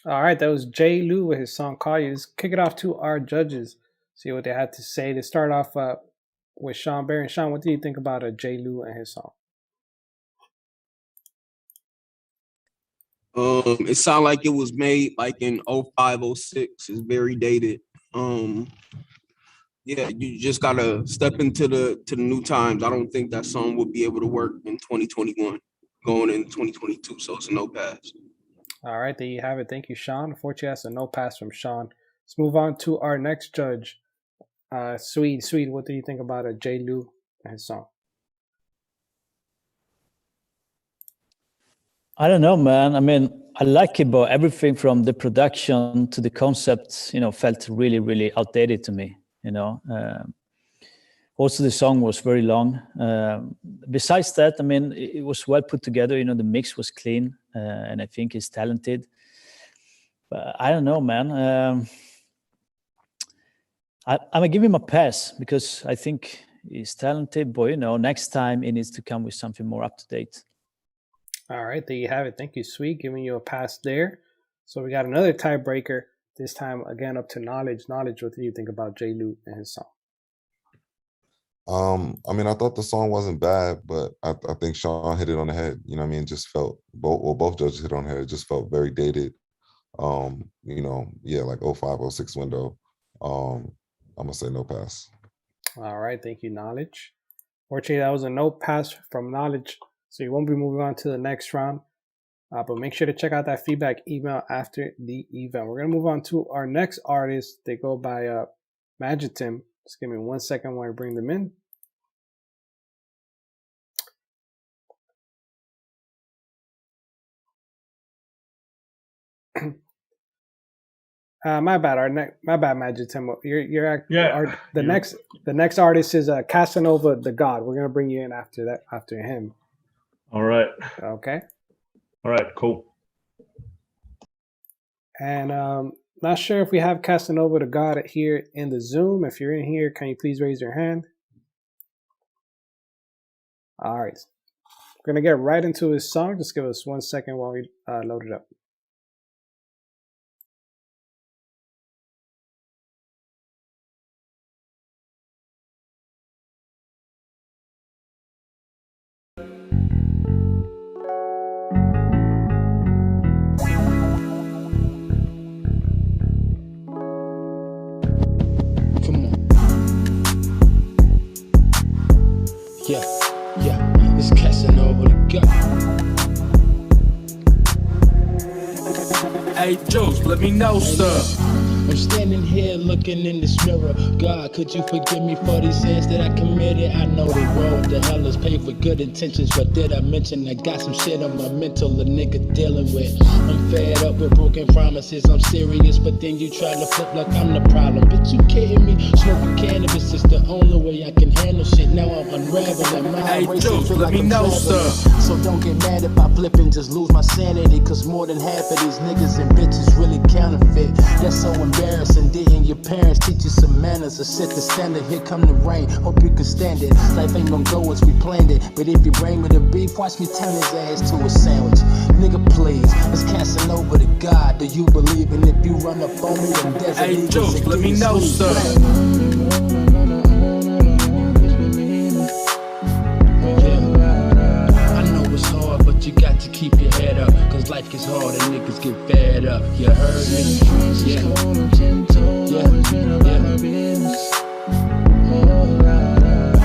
All right, that was J. Lou with his song "Call You." Let's kick it off to our judges. See what they had to say. To start off with Sean Barron. Sean, what do you think about J. Lou and his song? It sounded like it was made like in 05, 06. It's very dated. Yeah, you just gotta step into the new times. I don't think that song will be able to work in 2021, going in 2022. So it's a no pass. All right, there you have it. Thank you, Sean. Unfortunately, that's a no pass from Sean. Let's move on to our next judge, SWEDE. What do you think about J. Lou and his song? I don't know, man. I mean, I like it, but everything from the production to the concept, felt really, really outdated to me, Also, the song was very long. Besides that, I mean, it was well put together. The mix was clean, and I think he's talented. But I don't know, man. I'm going to give him a pass because I think he's talented, but, next time he needs to come with something more up-to-date. All right, there you have it. Thank you, Sweet, giving you a pass there. So we got another tiebreaker, this time again up to Knowledge. Knowledge, what do you think about J. Lou and his song? I mean, I thought the song wasn't bad, but I think Sean hit it on the head. Just felt both judges hit on the head. It just felt very dated. Like 05, 06 window. I'm gonna say no pass. All right, thank you, Knowledge. Fortunately, that was a no pass from Knowledge, so you won't be moving on to the next round. But make sure to check out that feedback email after the event. We're gonna move on to our next artist. They go by Magitim. Just give me 1 second while I bring them in. My bad, Magitim. The next artist is Casanova the God. We're gonna bring you in after him. All right. Okay. All right. Cool. And not sure if we have Casanova the God here in the Zoom. If you're in here, can you please raise your hand? All right. We're gonna get right into his song. Just give us 1 second while we load it up. It's Casanova the God. Hey, Juice, let me know, sir. I'm standing here looking in this mirror. God, could you forgive me for these sins that I committed? I know the road to hell is paved with good intentions, but did I mention I got some shit on my mental a nigga dealing with? I'm fed up with broken promises, I'm serious, but then you try to flip like I'm the problem. Bitch, you kidding me? Smoking cannabis is the only way I can handle shit. Now I'm unraveling. Hey, Juice, let me know, sir. So don't get mad if I flip and just lose my sanity, cause more than half of these niggas and bitches really counterfeit. That's so embarrassing. Didn't your parents teach you some manners or set the standard? Here come the rain, hope you can stand it. Life ain't gonna go as we planned it, but if you bring me the beef, watch me turn his ass to a sandwich. Nigga, please, it's Casanova the God. Do you believe? And if you run up on me, then there's hey, Juice, let me know, sir. You got to keep your head up, cause life gets hard and niggas get fed up. You heard me?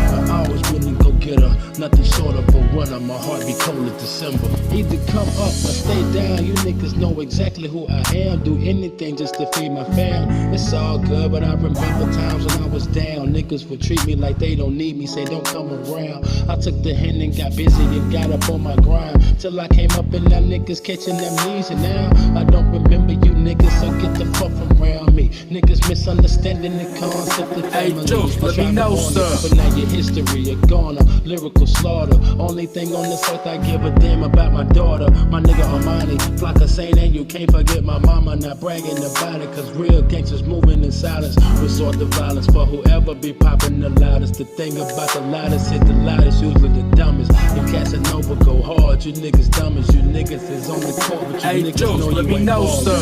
I always wouldn't go get her, nothing short of a winner. My heart be cold as December. Either come up or stay down. You niggas know exactly who I am. Do anything just to feed my fam. It's all good, but I remember times when I was down. Niggas would treat me like they don't need me, say don't come around. I took the hand and got busy and got up on my grind, till I came up and now niggas catching amnesia. Now I don't remember you niggas, so get the fuck from around me. Niggas misunderstanding the concept of family. Hey, Juice, let me know, sir. But now your history, you're gone, lyrical slaughter. Only thing on this earth I give a damn about my daughter. My nigga Armani, Flocka Saint, and you can't forget my mama. Not bragging about it, cause real gangsters moving in silence. Resort to violence for whoever be popping the loudest. The thing about the loudest, hit the loudest, usually the dumbest. If Casanova go hard, you niggas dumb as you niggas is on the court, but you hey, niggas Juice, know let you me ain't know, ballin'. sir.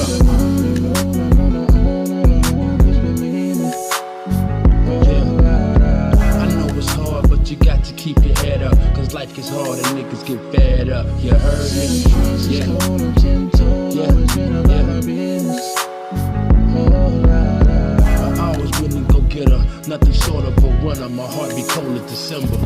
You got to keep your head up, cause life gets hard and niggas get fed up. You heard me? I always wouldn't go get her. Nothing short of a winner. My heart be cold in December.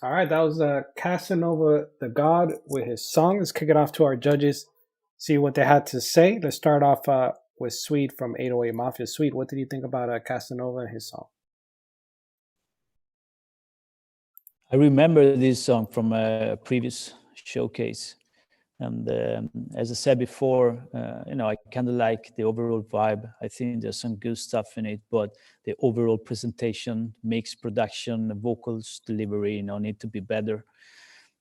All right, that was Casanova the God with his song. Let's kick it off to our judges, see what they had to say. Let's start off with SWEDE from 808 Mafia. SWEDE, what did you think about Casanova and his song? I remember this song from a previous showcase. And as I said before, I kind of like the overall vibe. I think there's some good stuff in it, but the overall presentation, mix, production, vocals, delivery, need to be better.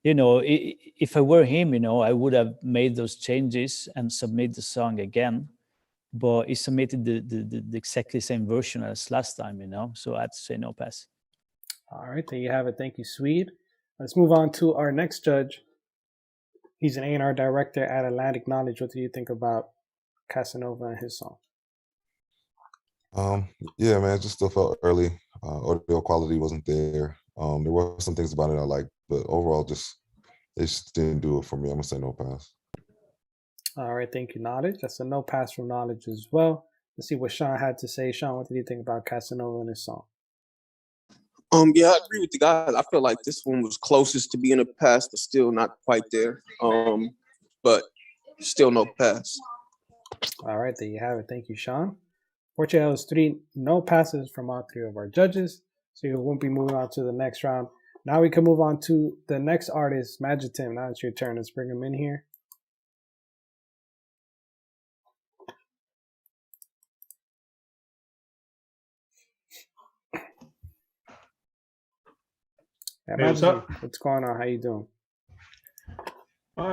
If I were him, I would have made those changes and submit the song again. But he submitted the exactly same version as last time, so I have to say no pass. All right, there you have it. Thank you, SWEDE. Let's move on to our next judge. He's an A&R director at Atlantic Knowledge. What do you think about Casanova and his song? Yeah, man, it just still felt early. Audio quality wasn't there. There were some things about it I liked, but overall, it just didn't do it for me. I'm gonna say no pass. All right, thank you, Knowledge. That's a no pass from Knowledge as well. Let's see what SHAWN had to say. SHAWN, what did you think about Casanova and his song? Yeah, I agree with the guys. I feel like this one was closest to being a pass, but still not quite there. But still no pass. All right, there you have it. Thank you, SHAWN. Fortunately, that was 3 no passes from all 3 of our judges, so you won't be moving on to the next round. Now we can move on to the next artist, Magic Tim. Now it's your turn. Let's bring him in here. Yeah, Hey, what's up? What's going on? How you doing?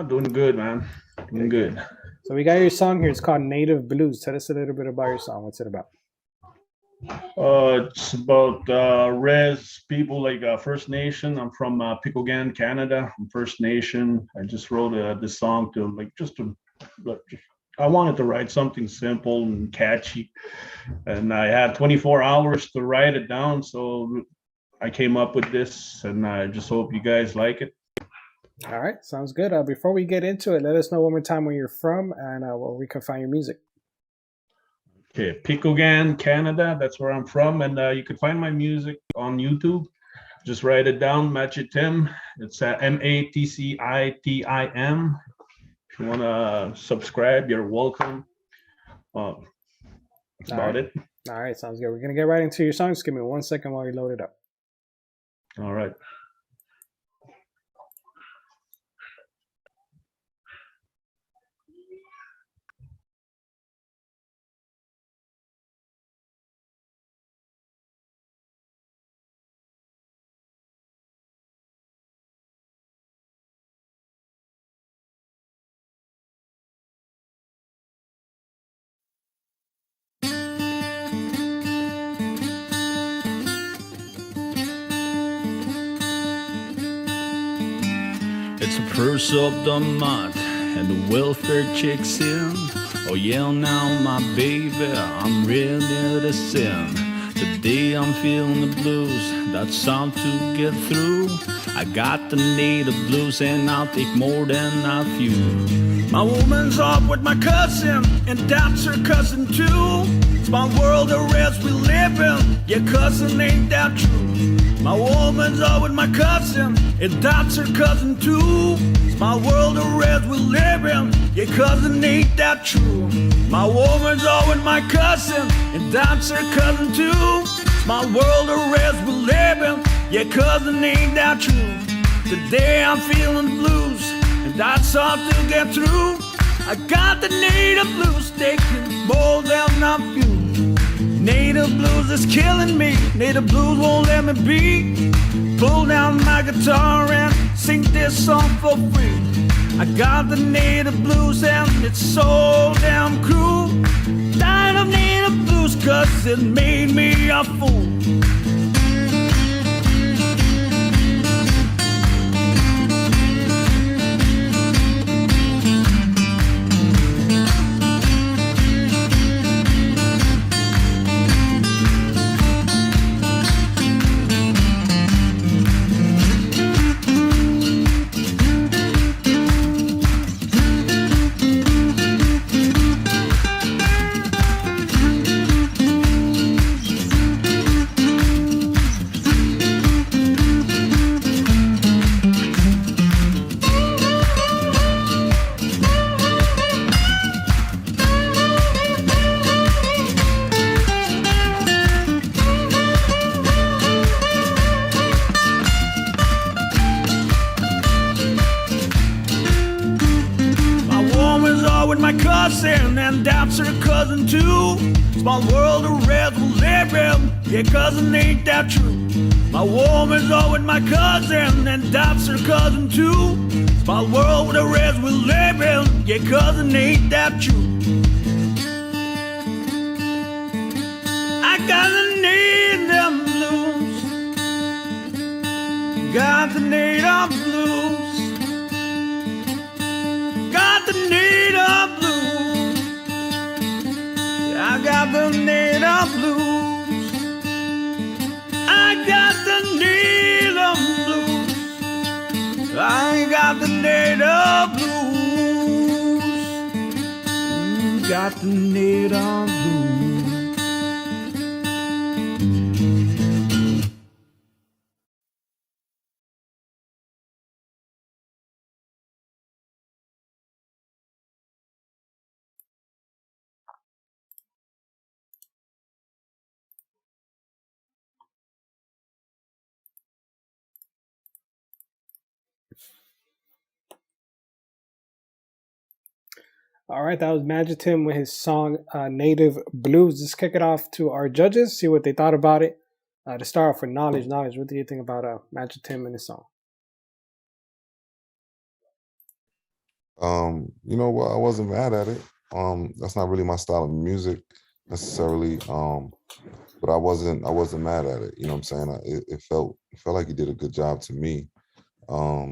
Doing good, man. Doing good. So we got your song here. It's called Native Blues. Tell us a little bit about your song. What's it about? It's about res people like First Nation. I'm from Picogan, Canada. I'm First Nation. I just wrote this song I wanted to write something simple and catchy, and I had 24 hours to write it down. So I came up with this, and I just hope you guys like it. All right, sounds good. Before we get into it, let us know one more time where you're from and where we can find your music. Okay, Picogan, Canada. That's where I'm from, and you can find my music on YouTube. Just write it down, Magic Tim. It's MATCITIM. If you want to subscribe, you're welcome. That's about it. All right, sounds good. We're going to get right into your song. Just give me 1 second while you load it up. All right. It's the first of the month and the welfare checks in. Oh yeah, now my baby, I'm ready to sin. Today I'm feeling the blues, that's time to get through. I got the native blues and I'll take more than a few. My woman's off with my cousin and that's her cousin too. It's my world of rest we live in, yeah cousin ain't that true. My woman's off with my cousin and that's her cousin too. It's my world of rest we live in, yeah cousin ain't that true. My woman's off with my cousin and that's her cousin too. It's my world of rest we live in, yeah cousin ain't that true. Today I'm feeling the blues and that's all to get through. I got the native blues taking more than a few. Native blues is killing me, native blues won't let me be. Pull down my guitar and sing this song for free. I got the native blues and it's so damn cruel. Died of native blues cause it made me a fool. And that's her cousin too. Small world of rest will live in, yeah cousin ain't that true. My woman's all with my cousin and that's her cousin too. Small world of rest will live in, yeah cousin ain't that true. I got the native blues, got the native blues, got the native blues. I got the native blues. I got the native blues. I got the native blues. Got the native blues. All right, that was Magitim with his song Native Blues. Let's kick it off to our judges, see what they thought about it. To start off with Knowledge, what do you think about Magitim and his song? You know what? I wasn't mad at it. That's not really my style of music necessarily. But I wasn't mad at it. You know what I'm saying? It felt like he did a good job to me. I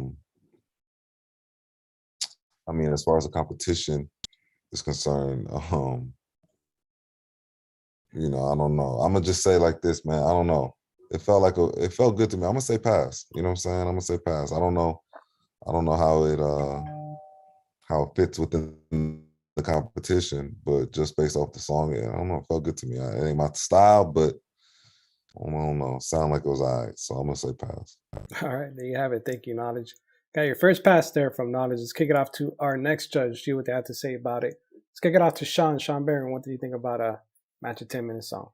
mean, as far as the competition is concerned, you know, I don't know. I'm gonna just say like this, man. I don't know. It felt good to me. I'm gonna say pass. You know what I'm saying? I'm gonna say pass. I don't know how it fits within the competition, but just based off the song, yeah, I don't know. It felt good to me. It ain't my style, but I don't know. Sound like it was all right. So I'm gonna say pass. All right, there you have it. Thank you, Knowledge. Got your first pass there from Knowledge. Let's kick it off to our next judge, see what they have to say about it. Let's kick it off to Sean. Sean Barron, what do you think about Match a 10-minute song?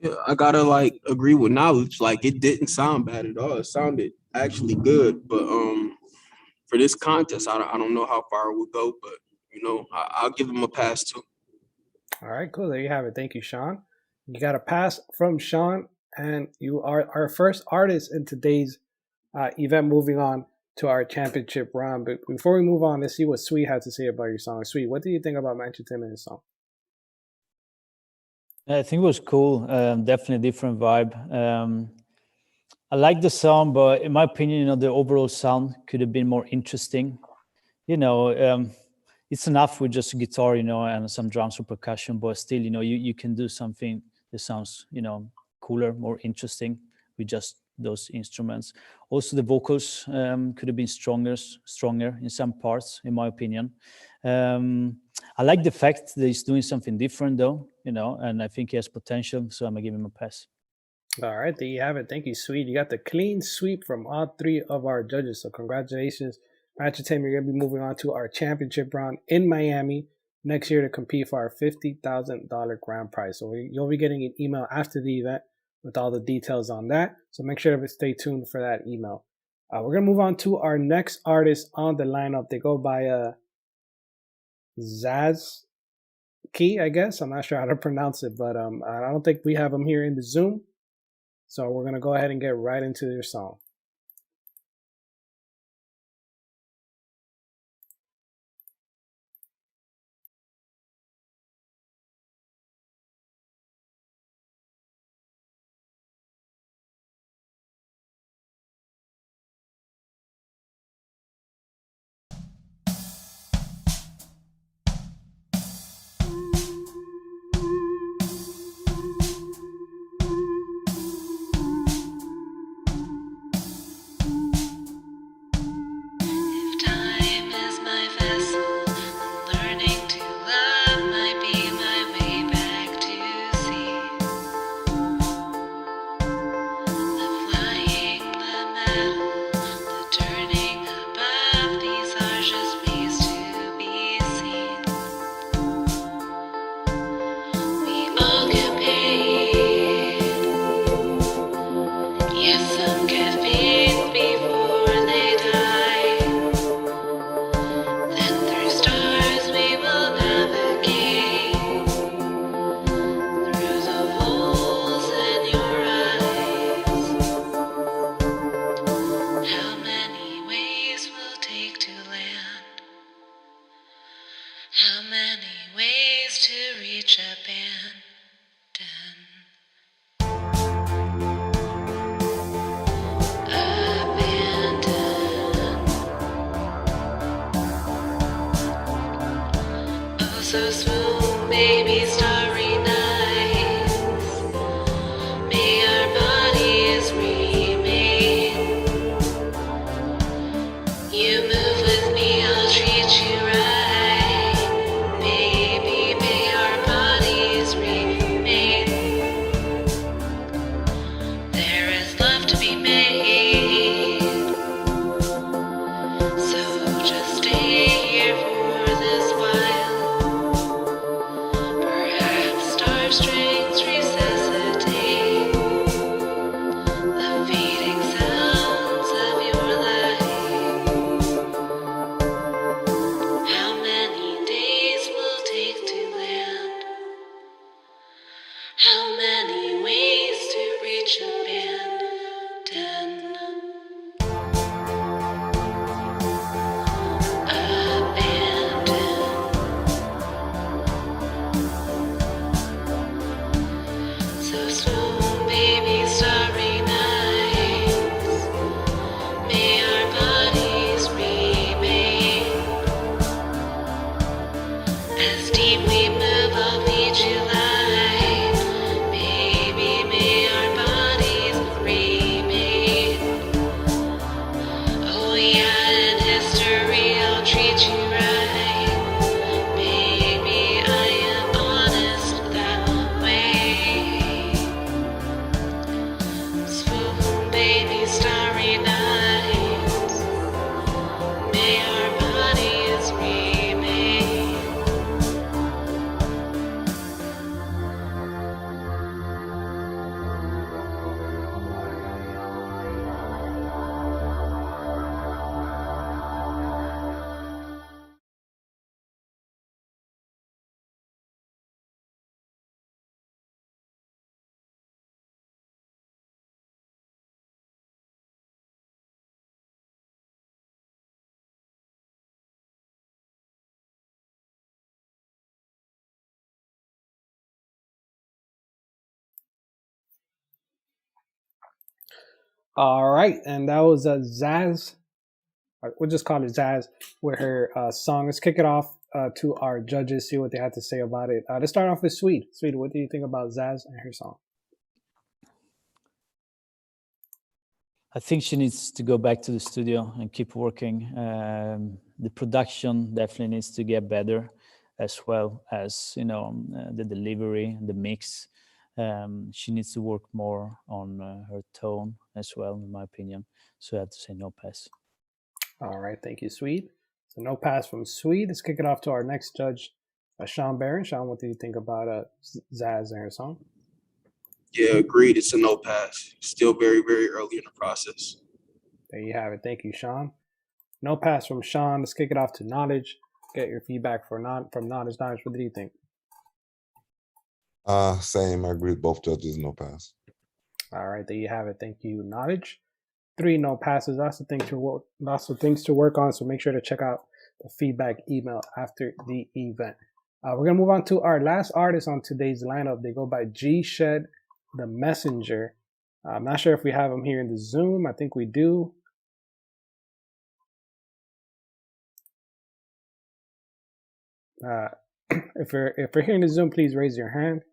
Yeah, I gotta agree with Knowledge. Like, it didn't sound bad at all. It sounded actually good. But for this contest, I don't know how far it would go, but I'll give him a pass too. All right, cool. There you have it. Thank you, Sean. You got a pass from Sean, and you are our first artist in today's event. Moving on to our championship round. But before we move on, let's see what SWEDE has to say about your song. SWEDE, what do you think about Match a 10-minute song? I think it was cool. Definitely different vibe. I like the song, but in my opinion, the overall sound could have been more interesting. It's enough with just guitar, and some drums or percussion, but still, you can do something that sounds, cooler, more interesting with just those instruments. Also, the vocals could have been stronger in some parts, in my opinion. I like the fact that he's doing something different, though, and I think he has potential, so I'm gonna give him a pass. All right, there you have it. Thank you, SWEDE. You got the clean sweep from all three of our judges, so congratulations. Match a 10, you're going to be moving on to our championship round in Miami next year to compete for our $50,000 grand prize. So you'll be getting an email after the event with all the details on that. So make sure to stay tuned for that email. We're going to move on to our next artist on the lineup. They go by Zaz Key, I guess. I'm not sure how to pronounce it, but I don't think we have them here in the Zoom. So we're going to go ahead and get right into their song. So smooth, baby, starry nights. May our bodies remain. You move with me, I'll treat you right. Baby, may our bodies remain. There is love to be made. So just stay here for this while. Strings resuscitate the fading sounds of your life. How many days will take to land? How many ways to reach abandon? So slow, baby, starry nights. May our bodies remain. As deep we move, I'll feed you light. Baby, may our bodies remain. Oh yeah, in history, I'll treat you right. Baby, I am honest that way. Swoon, baby, starry night. All right, and that was Zaz. We'll just call it Zaz with her song. Let's kick it off to our judges, see what they had to say about it. Let's start off with Swede. Swede, what do you think about Zaz and her song? I think she needs to go back to the studio and keep working. The production definitely needs to get better, as well as the delivery, the mix. She needs to work more on her tone as well, in my opinion. So I have to say no pass. All right, thank you, Swede. So no pass from Swede. Let's kick it off to our next judge, Sean Barron. Sean, what do you think about Zaz and her song? Yeah, agreed. It's a no pass. Still very, very early in the process. There you have it. Thank you, Sean. No pass from Sean. Let's kick it off to Knowledge. Get your feedback from Knowledge. Knowledge, what do you think? Same. I agree with both judges. No pass. All right, there you have it. Thank you, Knowledge. 3 no passes. Lots of things to work on. So make sure to check out the feedback email after the event. We're gonna move on to our last artist on today's lineup. They go by G Shed the Messenger. I'm not sure if we have him here in the Zoom. I think we do. If you're here in the Zoom, please raise your hand.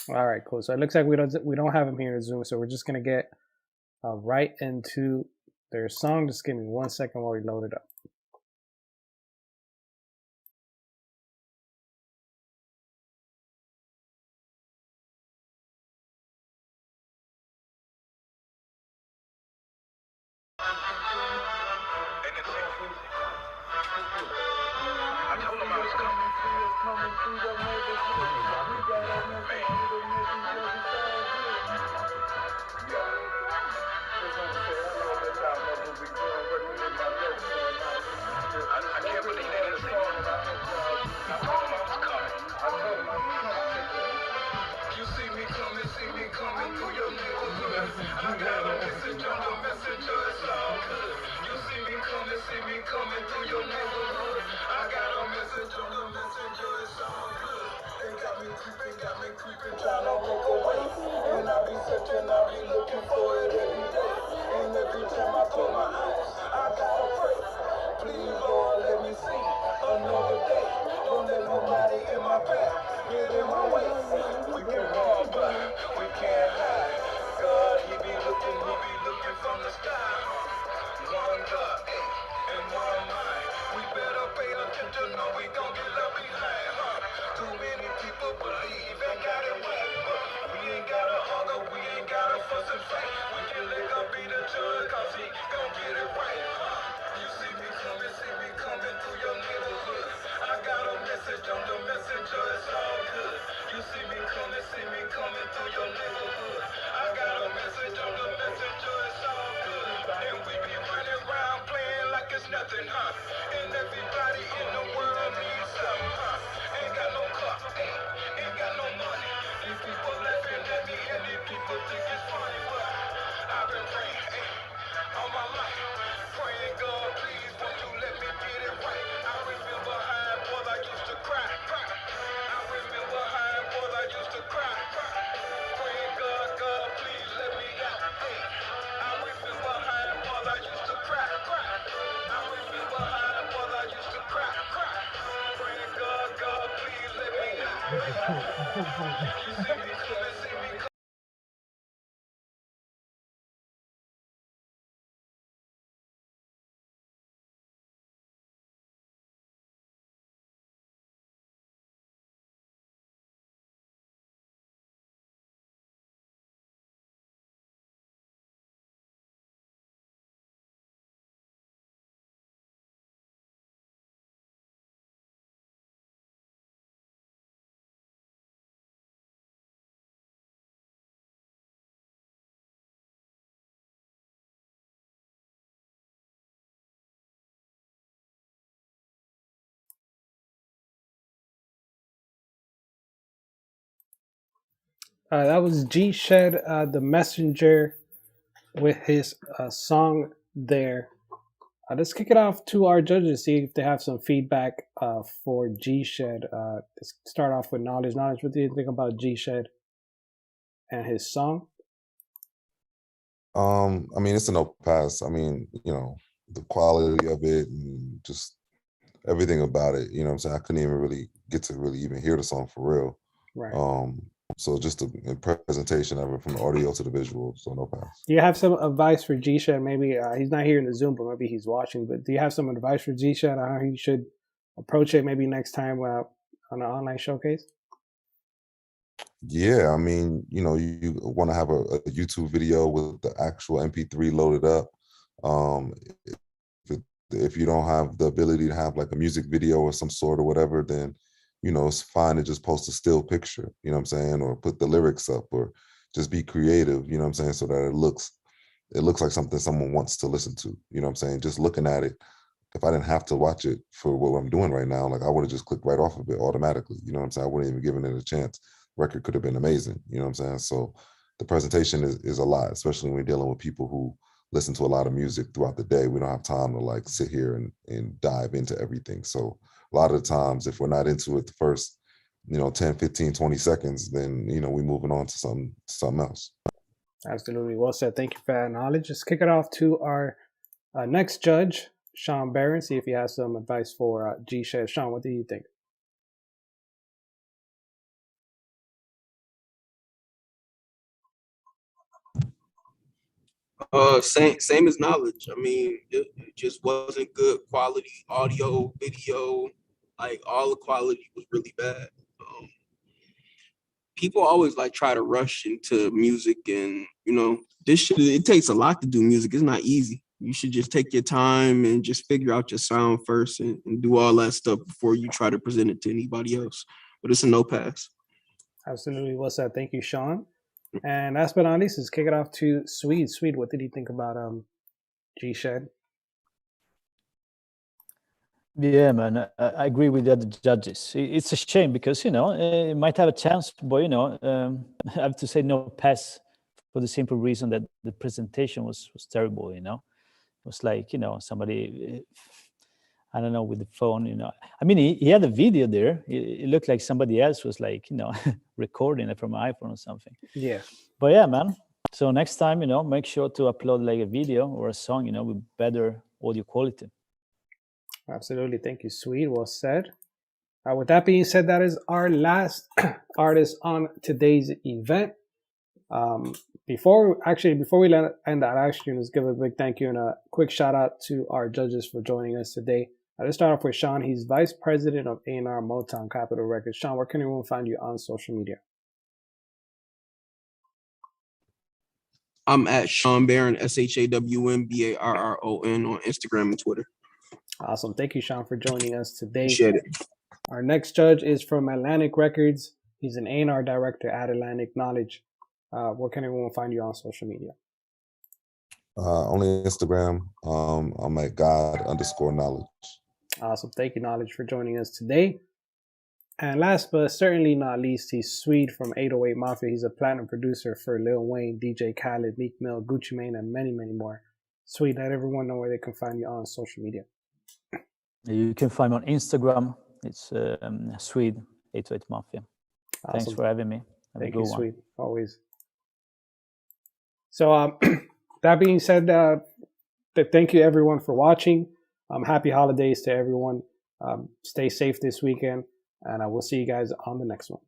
All right, cool. So it looks like we don't have him here in the Zoom, so we're just gonna get right into their song. Just give me 1 second while we load it up. That was G Shed, the Messenger, with his song there. Let's kick it off to our judges, see if they have some feedback for G Shed. Let's start off with Knowledge. Knowledge, what do you think about G Shed and his song? I mean, it's a no pass. I mean, you know, the quality of it and just everything about it. You know what I'm saying? I couldn't even really get to really even hear the song for real. Right. So just the presentation of it from the audio to the visual, so no pass. Do you have some advice for G Shed? Maybe he's not here in the Zoom, but maybe he's watching. But do you have some advice for G Shed on how he should approach it maybe next time on an online showcase? Yeah, I mean, you know, you want to have a YouTube video with the actual MP3 loaded up. If you don't have the ability to have like a music video or some sort or whatever, then, you know, it's fine to just post a still picture, you know what I'm saying? Or put the lyrics up or just be creative, you know what I'm saying? So that it looks like something someone wants to listen to, you know what I'm saying? Just looking at it, if I didn't have to watch it for what I'm doing right now, like I would have just clicked right off of it automatically, you know what I'm saying? I wouldn't even given it a chance. Record could have been amazing, you know what I'm saying? So the presentation is a lot, especially when we're dealing with people who listen to a lot of music throughout the day. We don't have time to like sit here and dive into everything. So a lot of the times, if we're not into it the first, you know, 10, 15, 20 seconds, then, you know, we're moving on to something else. Absolutely. Well said. Thank you for that knowledge. Let's kick it off to our next judge, Sean Barron, see if he has some advice for G Shed. Sean, what do you think? Same as Knowledge. I mean, it just wasn't good quality audio, video. Like all the quality was really bad. People always like try to rush into music, and you know, it takes a lot to do music. It's not easy. You should just take your time and just figure out your sound first and do all that stuff before you try to present it to anybody else. But it's a no pass. Absolutely. Well said. Thank you, Sean. And last but not least, let's kick it off to Swede. Swede, what did you think about G Shed? Yeah, man, I agree with the other judges. It's a shame because, you know, it might have a chance, but, you know, I have to say no pass for the simple reason that the presentation was terrible, you know. It was like, you know, somebody, I don't know, with the phone, you know. I mean, he had a video there. It looked like somebody else was like, you know, recording it from an iPhone or something. Yeah. But yeah, man. So next time, you know, make sure to upload like a video or a song, you know, with better audio quality. Absolutely. Thank you, Swede. Well said. With that being said, that is our last artist on today's event. Before we end that action, let's give a big thank you and a quick shout out to our judges for joining us today. Let's start off with Sean. He's Vice President of A&R MOTOWN Capitol Records. Sean, where can everyone find you on social media? I'm at Sean Barron, SHAWN on Instagram and Twitter. Awesome. Thank you, Sean, for joining us today. Appreciate it. Our next judge is from Atlantic Records. He's an A&R director at Atlantic Knowledge. Where can everyone find you on social media? Only Instagram. I'm at God_knowledge. Awesome. Thank you, Knowledge, for joining us today. And last but certainly not least, he's Swede from 808 Mafia. He's a platinum producer for Lil Wayne, DJ Khaled, Meek Mill, Gucci Mane, and many, many more. Swede, let everyone know where they can find you on social media. You can find me on Instagram. It's Swede 808 Mafia. Awesome. Thanks for having me. Thank you, Swede. Always. So that being said, thank you everyone for watching. Happy holidays to everyone. Stay safe this weekend, and I will see you guys on the next one.